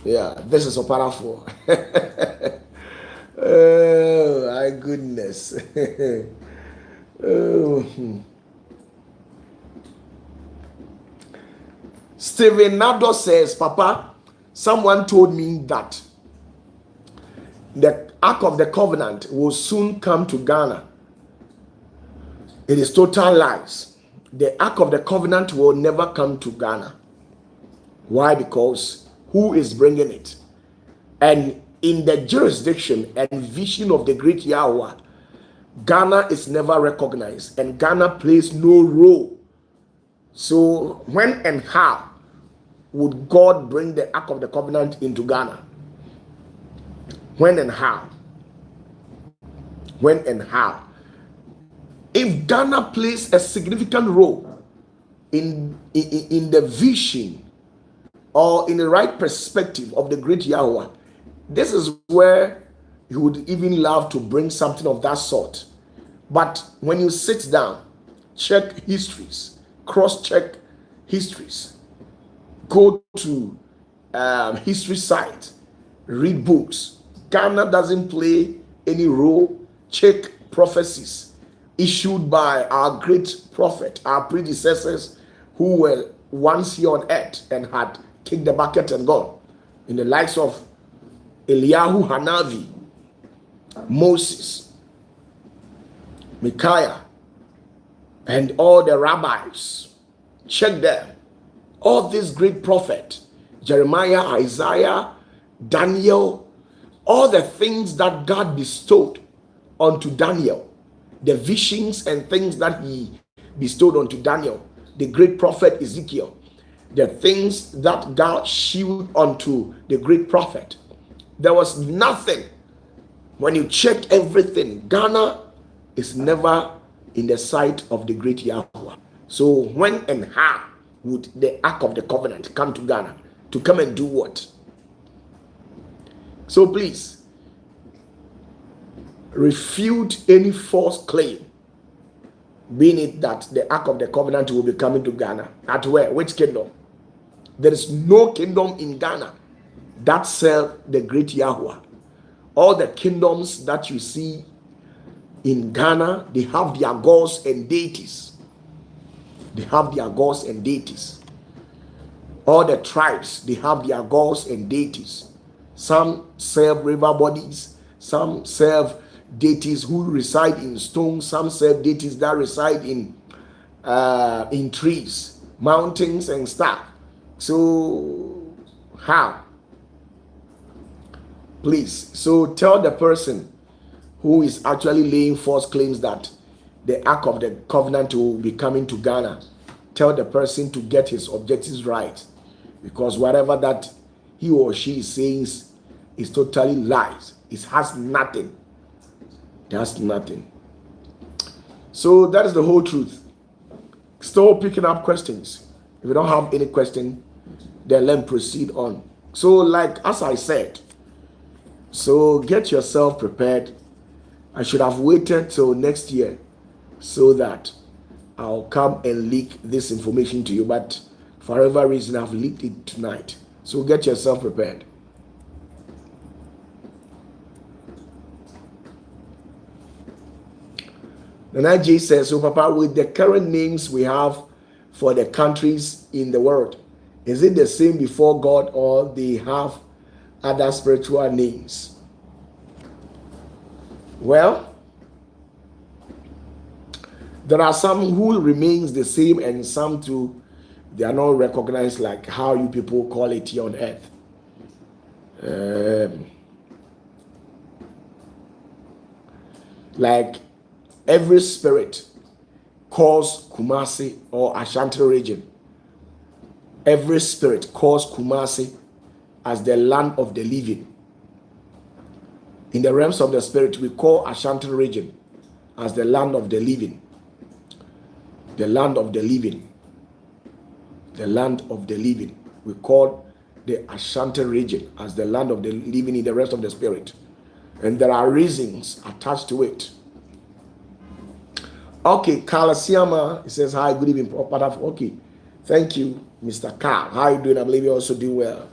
Yeah, this is OPATAFUOR. Oh, my goodness. Oh. Stephen Nado says, Papa, someone told me that the Ark of the Covenant will soon come to Ghana. It is total lies. The Ark of the Covenant will never come to Ghana. Why? Because who is bringing it? And in the jurisdiction and vision of the great Yahweh, Ghana is never recognized and Ghana plays no role. So when and how would God bring the Ark of the Covenant into Ghana? When and how? When and how? If Ghana plays a significant role in the vision or in the right perspective of the great Yahweh, this is where you would even love to bring something of that sort. But when you sit down, check histories, cross-check histories, go to history sites, read books. Ghana doesn't play any role. Check prophecies issued by our great prophet, our predecessors who were once here on earth and had kicked the bucket and gone. In the likes of Eliyahu Hanavi, Moses, Micaiah, and all the rabbis. Check them. All these great prophets, Jeremiah, Isaiah, Daniel, all the things that God bestowed onto Daniel, the visions and things that he bestowed onto Daniel, the great prophet Ezekiel, the things that God shewed unto the great prophet. There was nothing. When you check everything, Ghana is never in the sight of the great Yahweh. So when and how would the Ark of the Covenant come to Ghana? To come and do what? So please, refute any false claim, being it that the Ark of the Covenant will be coming to Ghana. At where? Which kingdom? There is no kingdom in Ghana that serve the great Yahweh. All the kingdoms that you see in Ghana, they have their gods and deities. They have their gods and deities. All the tribes, they have their gods and deities. Some serve river bodies, some serve deities who reside in stones, some serve deities that reside in trees, mountains, and stuff. So how? Please, so tell the person who is actually laying false claims that the Ark of the Covenant will be coming to Ghana. Tell the person to get his objectives right, because whatever that he or she is saying is totally lies. It has nothing. It has nothing. So that is the whole truth. Still picking up questions. If you don't have any question, then let me proceed on. So like as I said, so get yourself prepared. I should have waited till next year so that I'll come and leak this information to you, but for whatever reason I've leaked it tonight. So get yourself prepared. Nana J says, so Papa, with the current names we have for the countries in the world, is it the same before God, or they have other spiritual names? Well, there are some who remains the same, and some too, they are not recognized like how you people call it here on earth. Like every spirit calls Kumasi or Ashanti region. Every spirit calls Kumasi as the land of the living. In the realms of the spirit, we call Ashanti region as the land of the living. The land of the living. The land of the living. We call the Ashanti region as the land of the living in the rest of the spirit. And there are reasons attached to it. Okay, Carl Siama, he says, hi, good evening, OPATAFUOR. Okay, thank you, Mr. Carl. How are you doing? I believe you also do well.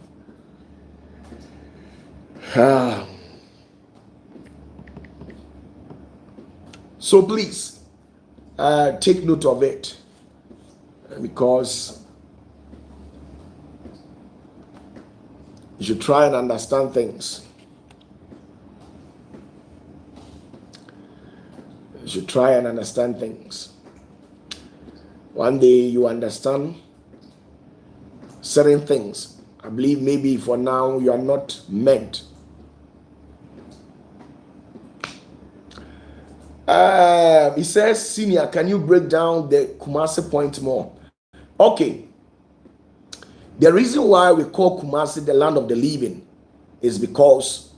So please, take note of it, because you should try and understand things. You should try and understand things. One day you understand certain things. I believe maybe for now you are not meant. He says, Senior, can you break down the Kumasi point more? Okay. The reason why we call Kumasi the land of the living is because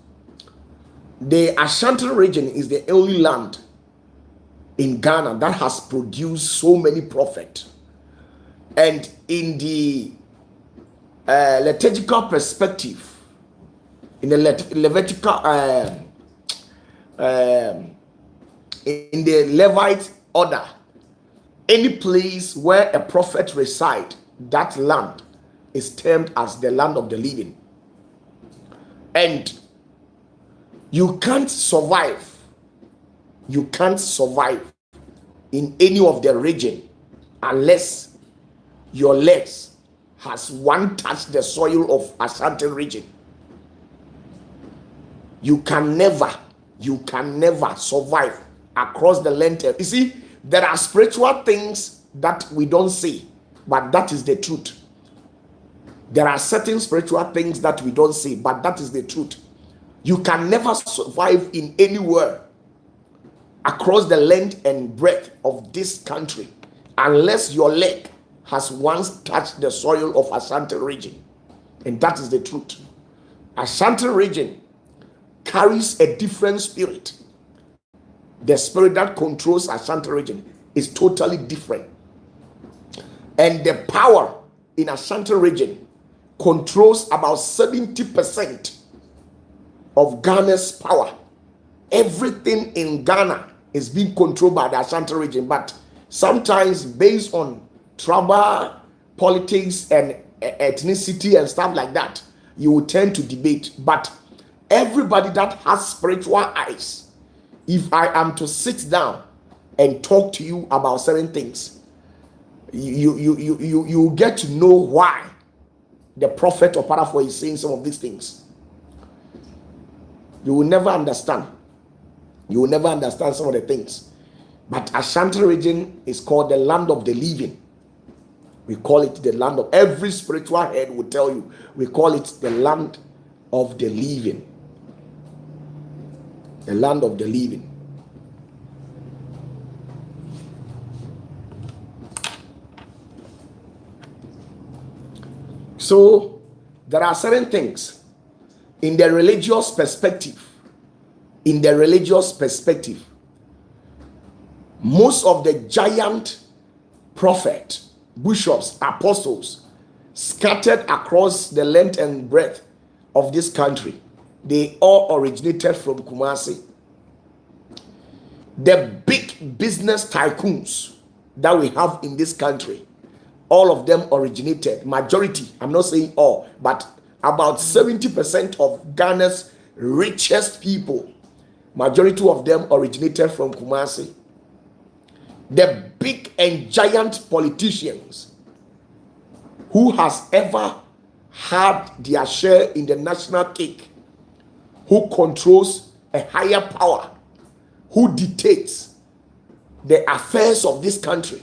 the Ashanti region is the only land in Ghana that has produced so many prophets. And in the liturgical perspective, in the Levitical, in the Levite order, any place where a prophet resides, that land is termed as the land of the living. And you can't survive in any of the region unless your legs has one touched the soil of Ashanti region, you can never survive across the length. You see, there are spiritual things that we don't see, but that is the truth. There are certain spiritual things that we don't see, but that is the truth. You can never survive in anywhere across the length and breadth of this country unless your leg has once touched the soil of Ashanti region. And that is the truth. Ashanti region carries a different spirit. The spirit that controls Ashanti region is totally different. And the power in Ashanti region controls about 70% of Ghana's power. Everything in Ghana is being controlled by the Ashanti region, but sometimes based on tribal politics and ethnicity and stuff like that, you will tend to debate. But everybody that has spiritual eyes, if I am to sit down and talk to you about certain things, you get to know why the prophet OPATAFUOR is saying some of these things. You will never understand. You will never understand some of the things. But Ashanti region is called the land of the living. We call it the land of, every spiritual head will tell you, we call it the land of the living. The land of the living. So there are certain things in the religious perspective. In the religious perspective, most of the giant prophets, bishops, apostles scattered across the length and breadth of this country, they all originated from Kumasi. The big business tycoons that we have in this country, all of them originated, majority, I'm not saying all, but about 70% of Ghana's richest people, majority of them originated from Kumasi. The big and giant politicians who has ever had their share in the national cake, who controls a higher power, who dictates the affairs of this country,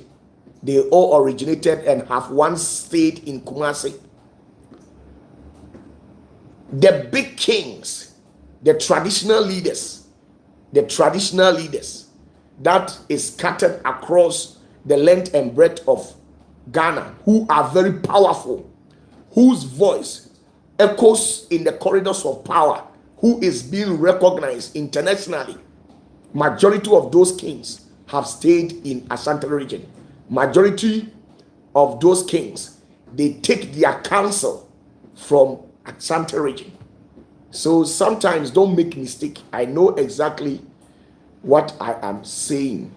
they all originated and have once stayed in Kumasi. The big kings, the traditional leaders that is scattered across the length and breadth of Ghana, who are very powerful, whose voice echoes in the corridors of power, who is being recognized internationally. Majority of those kings have stayed in Ashanti region. Majority of those kings, they take their counsel from Ashanti region. So sometimes don't make mistake. I know exactly what I am saying.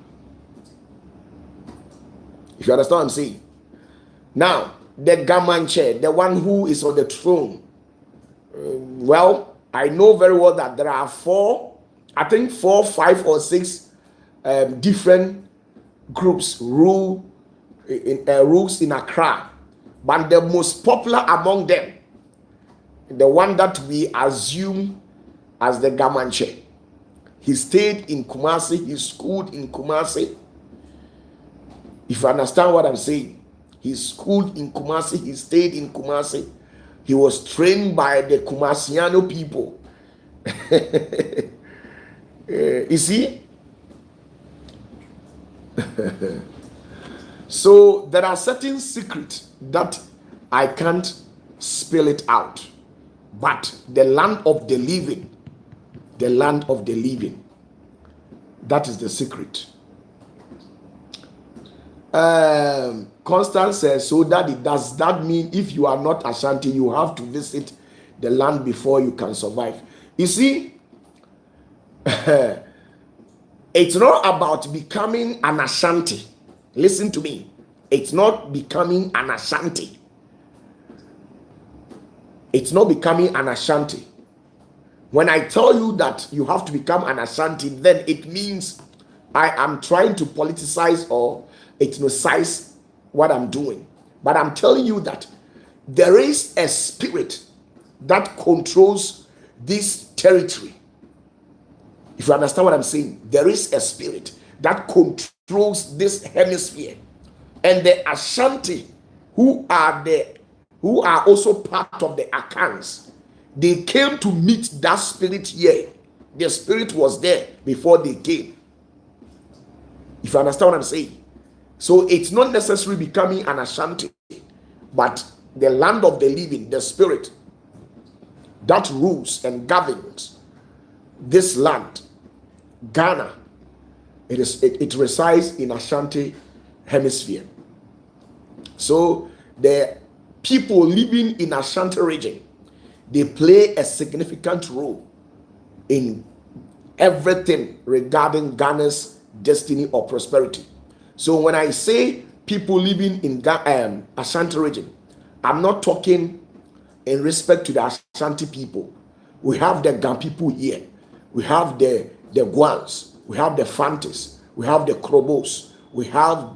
If you understand what I'm saying. Now, the Gamanche, the one who is on the throne, well, I know very well that there are 4, 5 or 6 different groups rules in Accra, but the most popular among them, the one that we assume as the Gamanche, he stayed in Kumasi, he schooled in Kumasi. If you understand what I'm saying, he schooled in Kumasi, he stayed in Kumasi, he was trained by the Kumasiano people. You see? So there are certain secrets that I can't spell it out, but the land of the living, that is the secret. Constance says, so does that mean if you are not Ashanti, you have to visit the land before you can survive? You see, it's not about becoming an Ashanti. Listen to me. It's not becoming an Ashanti. It's not becoming an Ashanti. When I tell you that you have to become an Ashanti, then it means I am trying to politicize or ethnicize what I'm doing. But I'm telling you that there is a spirit that controls this territory. If you understand what I'm saying, there is a spirit that controls this hemisphere. And the Ashanti, who are also part of the Akans, they came to meet that spirit here. The spirit was there before they came. If you understand what I'm saying. So it's not necessarily becoming an Ashanti, but the land of the living, the spirit that rules and governs this land, Ghana. It resides in Ashanti hemisphere. So the people living in Ashanti region, they play a significant role in everything regarding Ghana's destiny or prosperity. So when I say people living in Ashanti region, I'm not talking in respect to the Ashanti people. We have the Gan people here. We have the Guans. We have the Fantis. We have the Krobos. We have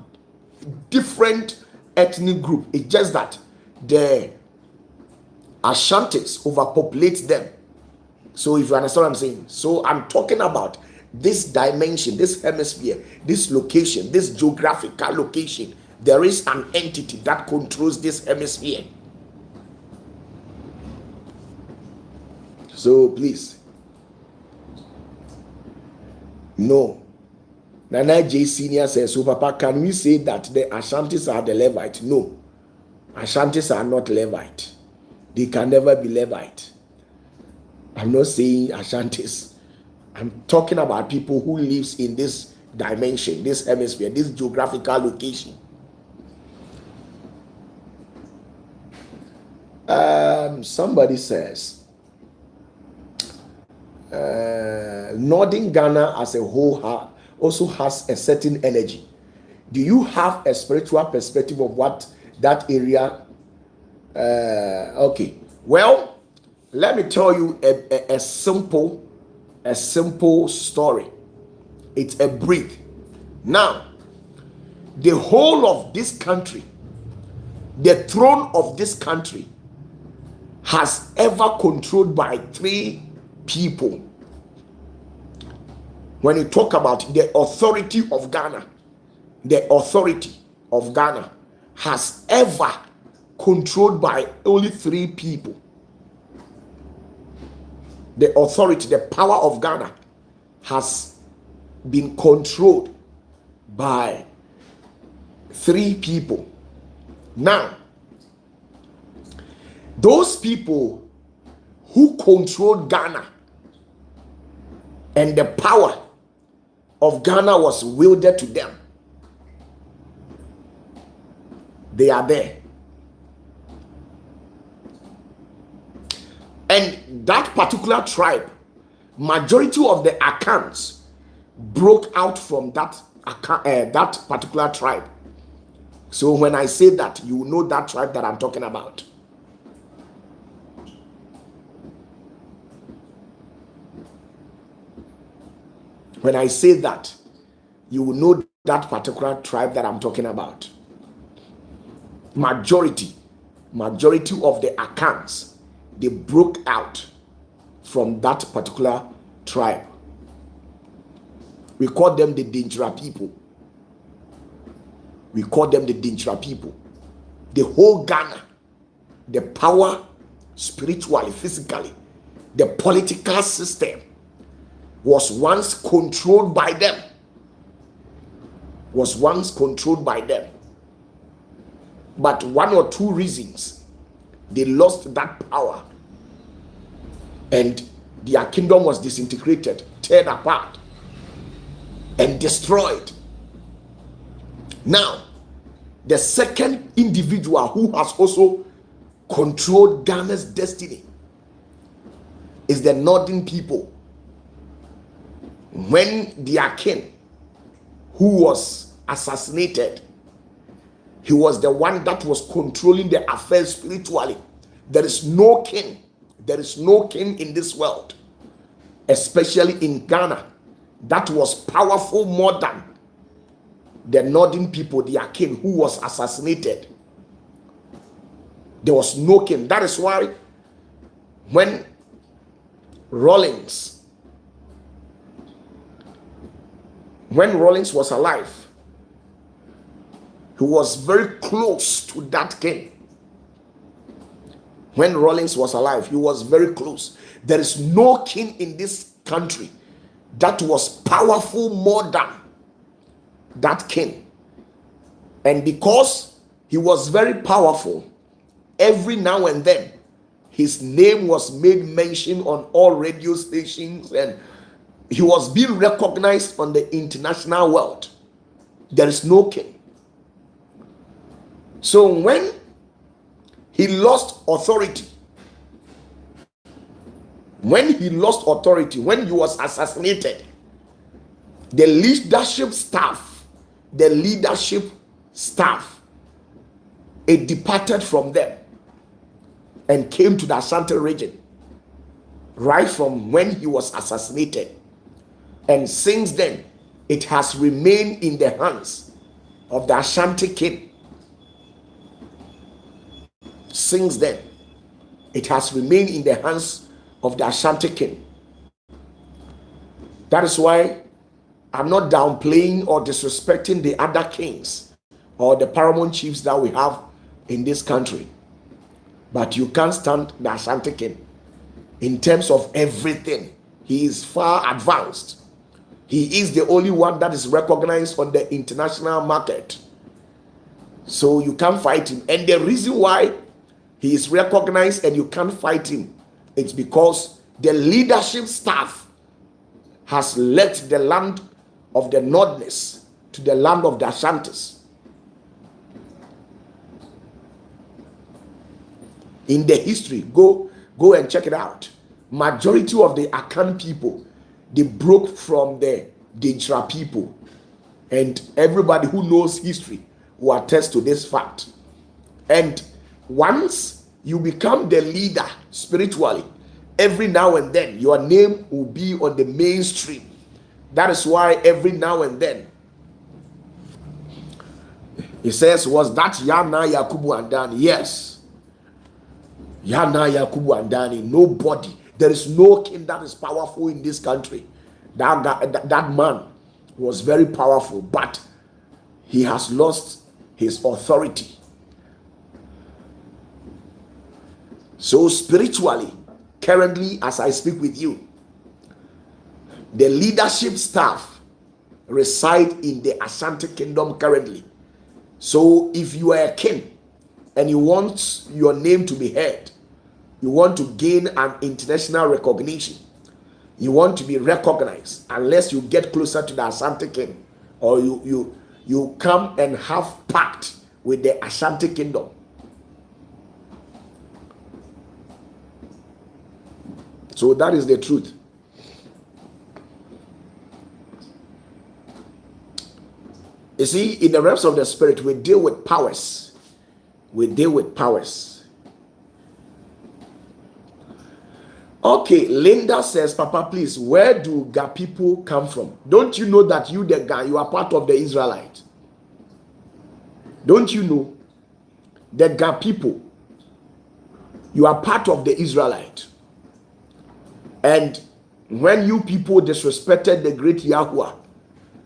different ethnic group. It's just that the Ashantis overpopulate them. So if you understand what I'm saying. So I'm talking about this dimension, this hemisphere, this location, this geographical location. There is an entity that controls this hemisphere. So please, no. Nana J Senior says, so Papa, can we say that the Ashantis are the Levite? No. Ashantis are not Levite. They can never be Levite. I'm not saying Ashantis. I'm talking about people who lives in this dimension, this hemisphere, this geographical location. Somebody says, Northern Ghana as a whole also has a certain energy. Do you have a spiritual perspective of what that area? Okay. Well, let me tell you a simple story. It's a brief. Now, the whole of this country, the throne of this country, has ever controlled by 3 people. When you talk about the authority of Ghana, the authority of Ghana has ever controlled by only 3 people. The authority, the power of Ghana has been controlled by 3 people. Now, those people who controlled Ghana and the power of Ghana was wielded to them, they are there. And that particular tribe, majority of the Akans broke out from that particular tribe. So when I say that, you know that tribe that I'm talking about. When I say that, you will know that particular tribe that I'm talking about. Majority of the Akans, they broke out from that particular tribe. We call them the Dinjira people. We call them the Dinjira people. The whole Ghana, the power, spiritually, physically, the political system was once controlled by them. But 1 or 2 reasons, they lost that power. And their kingdom was disintegrated, torn apart, and destroyed. Now, the second individual who has also controlled Ghana's destiny is the northern people. When their king, who was assassinated, he was the one that was controlling the affairs spiritually. There is no king in this world, especially in Ghana, that was powerful more than the northern people, their king, who was assassinated. There was no king. That is why when Rollins was alive, he was very close to that king. When Rollins was alive, he was very close. There is no king in this country that was powerful more than that king. And because he was very powerful, every now and then his name was made mention on all radio stations, and he was being recognized on the international world. There is no king. So when he lost authority, when he was assassinated, the leadership staff, it departed from them and came to the Ashanti region right from when he was assassinated. And since then, it has remained in the hands of the Ashanti king. Since then, it has remained in the hands of the Ashanti king. That is why I'm not downplaying or disrespecting the other kings or the paramount chiefs that we have in this country. But you can't stand the Ashanti king in terms of everything. He is far advanced. He is the only one that is recognized on the international market. So you can't fight him. And the reason why he is recognized and you can't fight him, it's because the leadership staff has left the land of the Northerners to the land of the Ashantis. In the history, go and check it out. Majority of the Akan people, they broke from the Dintra people. And everybody who knows history will attest to this fact. And once you become the leader spiritually, every now and then your name will be on the mainstream. That is why every now and then he says, was that Yana Yakubu Andani? Yes. Yana Yakubu Andani. Nobody. There is no king that is powerful in this country. That man was very powerful, but he has lost his authority. So spiritually, currently as I speak with you, the leadership staff reside in the Ashanti kingdom currently. So if you are a king and you want your name to be heard, you want to gain an international recognition, you want to be recognized, unless you get closer to the Ashanti king or you come and have pact with the Ashanti kingdom. So that is the truth. You see, in the realms of the spirit, we deal with powers. Okay, Linda says, Papa, please, where do Ga people come from? Don't you know that you, the Ga, you are part of the Israelite? Don't you know the Ga people, you are part of the Israelite? And when you people disrespected the great Yahuwah,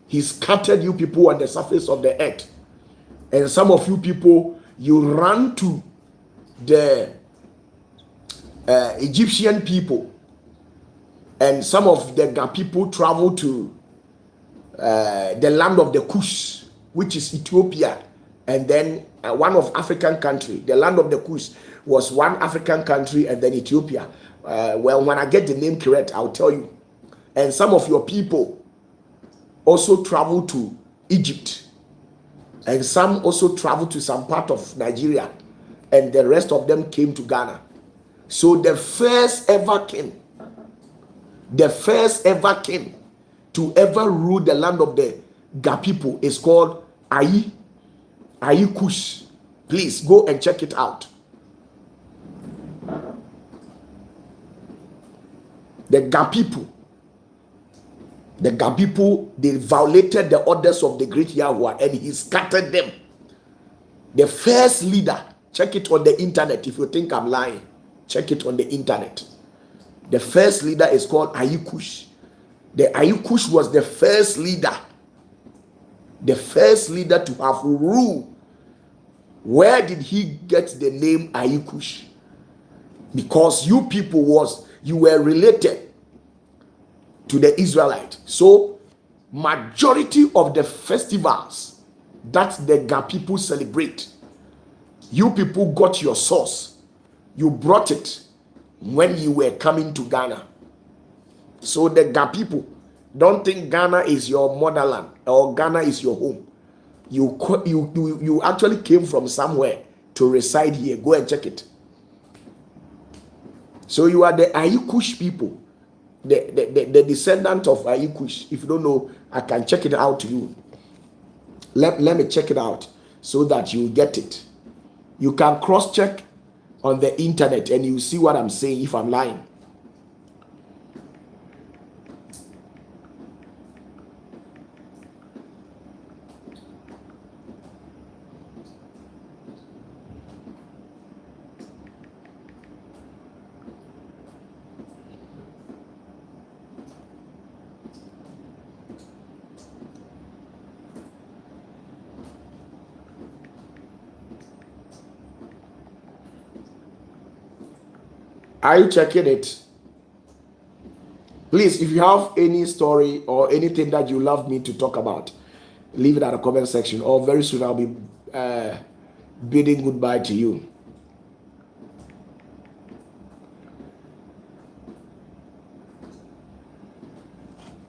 he scattered you people on the surface of the earth. And some of you people, you ran to the Egyptian people. And some of the Ga people traveled to the land of the Kush, which is Ethiopia. And then one of African country, the land of the Kush was one African country, and then Ethiopia. Well, when I get the name correct, I'll tell you. And some of your people also traveled to Egypt, and some also traveled to some part of Nigeria, and the rest of them came to Ghana. So the first ever king to ever rule the land of the Ga people is called Ayi Kush. Please go and check it out. The Ga people, they violated the orders of the great Yahweh, and he scattered them. The first leader Check it on the internet. If you think I'm lying, check it on the internet. The first leader is called Ayikush. The Ayikush was the first leader to have ruled. Where did he get the name Ayikush? Because you were related to the Israelites. So majority of the festivals that the Ga people celebrate, you people got your source. You brought it when you were coming to Ghana. So the Ga people, don't think Ghana is your motherland or Ghana is your home. You actually came from somewhere to reside here. Go and check it. So you are the Ayikush people, the descendant of Ayikush. If you don't know, I can check it out to you. Let me check it out so that you get it. You can cross-check on the internet and you see what I'm saying if I'm lying. Are you checking it? Please, if you have any story or anything that you love me to talk about, leave it at the comment section, or very soon I'll be bidding goodbye to you.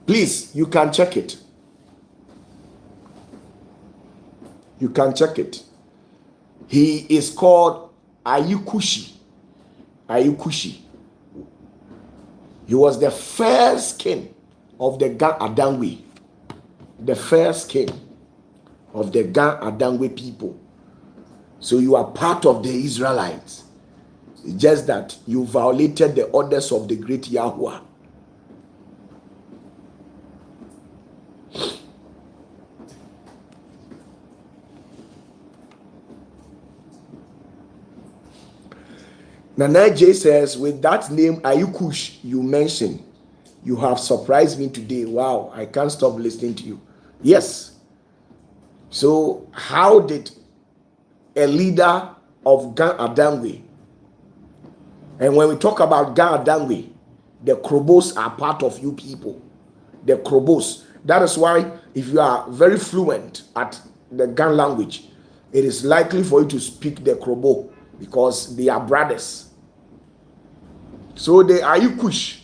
Please, you can check it. You can check it. He is called Ayikushi. Ayikushi. He was the first king of the Ga Adangwe. The first king of the Ga Adangwe people. So you are part of the Israelites. It's just that you violated the orders of the great Yahweh. Nana J says, with that name Ayikush you mentioned, you have surprised me today. Wow, I can't stop listening to you. Yes. So how did a leader of Ga Adangwe, and when we talk about Ga Adangwe, the Krobos are part of you people. The Krobos. That is why if you are very fluent at the Ga language, it is likely for you to speak the Krobo because they are brothers. So the Ayikush,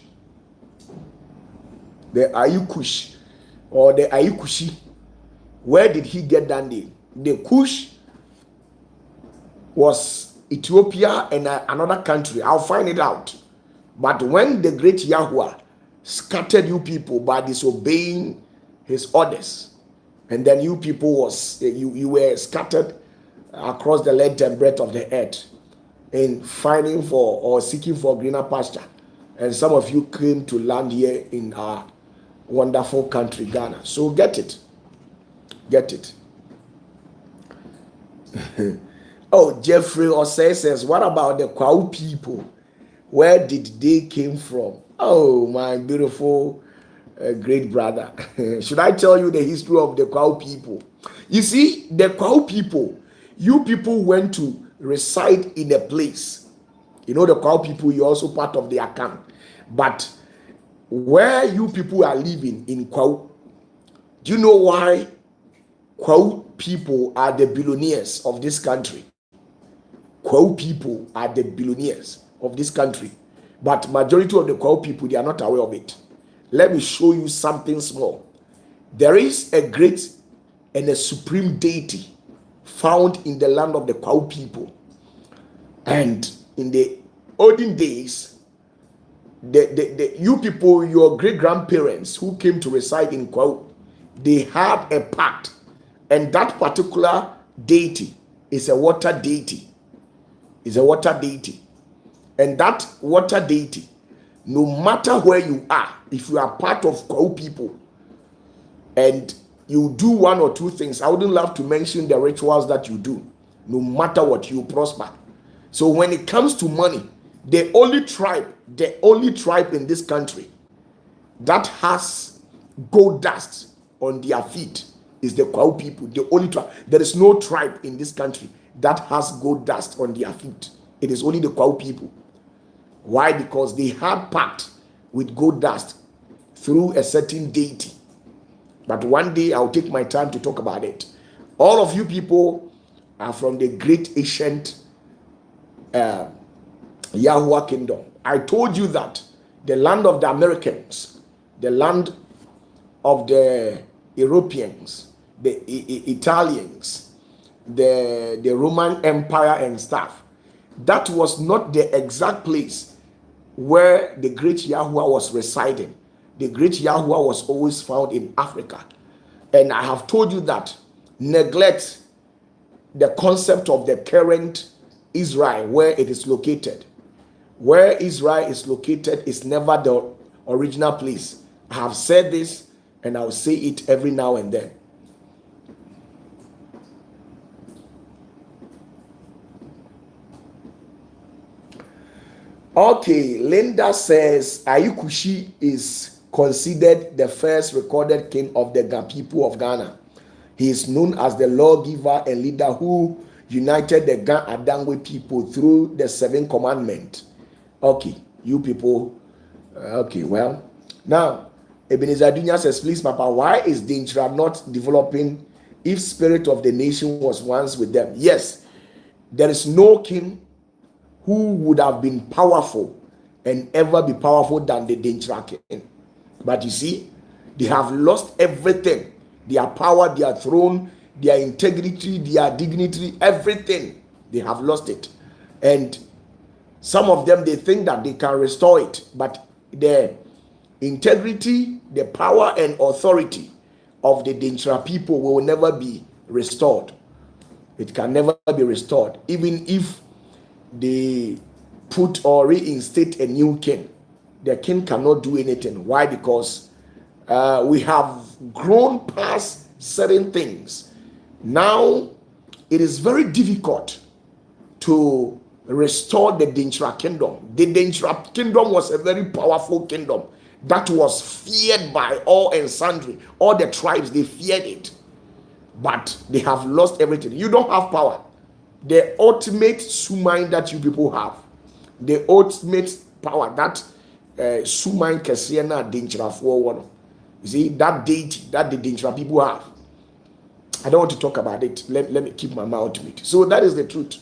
or the Ayikushi, where did he get that name? The Kush was Ethiopia and another country. I'll find it out. But when the great Yahweh scattered you people by disobeying his orders, and then you people you were scattered across the length and breadth of the earth in finding for or seeking for greener pasture, and some of you came to land here in our wonderful country Ghana. So get it. Oh, Jeffrey Osei says, what about the Kwao people? Where did they came from? Oh, my beautiful great brother. Should I tell you the history of the Kwao people? You see, the Kwao people, you people went to reside in a place. You know, the Kwao people, you're also part of the Akan. But where you people are living in Kwao, do you know why Kwao people are the billionaires of this country? Kwao people are the billionaires of this country. But majority of the Kwao people, they are not aware of it. Let me show you something small. There is a great and a supreme deity found in the land of the Kwao people. And in the olden days, you people, your great-grandparents who came to reside in Kwao, they had a pact. And that particular deity is a water deity. And that water deity, no matter where you are, if you are part of Kwao people and you do one or two things, I wouldn't love to mention the rituals that you do, No matter what, you prosper. So when it comes to money, the only tribe in this country that has gold dust on their feet is the Kwao people. The only tribe. There is no tribe in this country that has gold dust on their feet. It is only the Kwao people. Why? Because they had pact with gold dust through a certain deity. But one day I'll take my time to talk about it. All of you people are from the great ancient Yahweh kingdom. I told you that the land of the Americans, the land of the Europeans, the Italians, the Roman Empire and stuff, that was not the exact place where the great Yahweh was residing. The great Yahweh was always found in Africa. And I have told you that neglect the concept of the current Israel, where it is located. Where Israel is located is never the original place. I have said this and I'll say it every now and then. Okay, Linda says Ayukushi is considered the first recorded king of the people of Ghana. He is known as the lawgiver and leader who united the Ghana Adangwe people through the 7 commandments. Okay, you people. Okay, well, now Ebenezer Dunya says, please, Papa, why is Dintra not developing if spirit of the nation was once with them? Yes, there is no king who would have been powerful and ever be powerful than the Dintra king. But you see, they have lost everything. Their power, their throne, their integrity, their dignity, everything. They have lost it. And some of them, they think that they can restore it. But the integrity, the power and authority of the Dintra people will never be restored. It can never be restored. Even if they put or reinstate a new king, the king cannot do anything. Why? Because we have grown past certain things. Now it is very difficult to restore the Dintra kingdom. The Dintra kingdom was a very powerful kingdom that was feared by all and sundry. All the tribes, they feared it. But they have lost everything. You don't have power. The ultimate sumine that you people have, the ultimate power that sumine kesiena Dintra for one. You see, that deity that the Dintra people have. I don't want to talk about it. Let me keep my mouth mute. So that is the truth.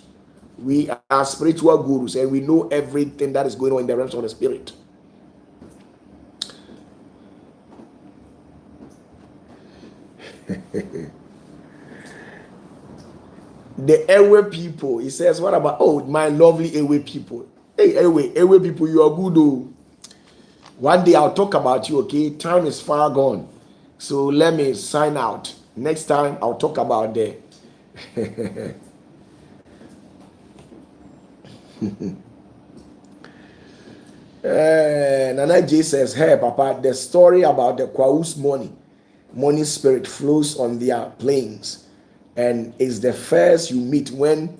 We are spiritual gurus and we know everything that is going on in the realms of the spirit. The Ewe people, he says, what about, oh, my lovely Ewe people. Hey, Ewe people, you are good, oh. One day I'll talk about you, okay? Time is far gone. So let me sign out. Next time I'll talk about the Nana J says, hey, Papa, the story about the Kwaus money spirit flows on their plains and is the first you meet when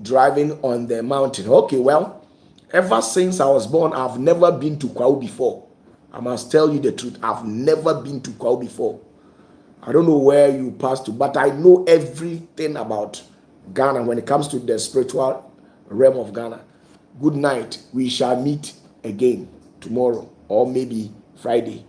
driving on the mountain. Okay, well, ever since I was born, I've never been to Kwao before. I must tell you the truth. I've never been to Kwao before. I don't know where you passed to, but I know everything about Ghana when it comes to the spiritual realm of Ghana. Good night. We shall meet again tomorrow or maybe Friday.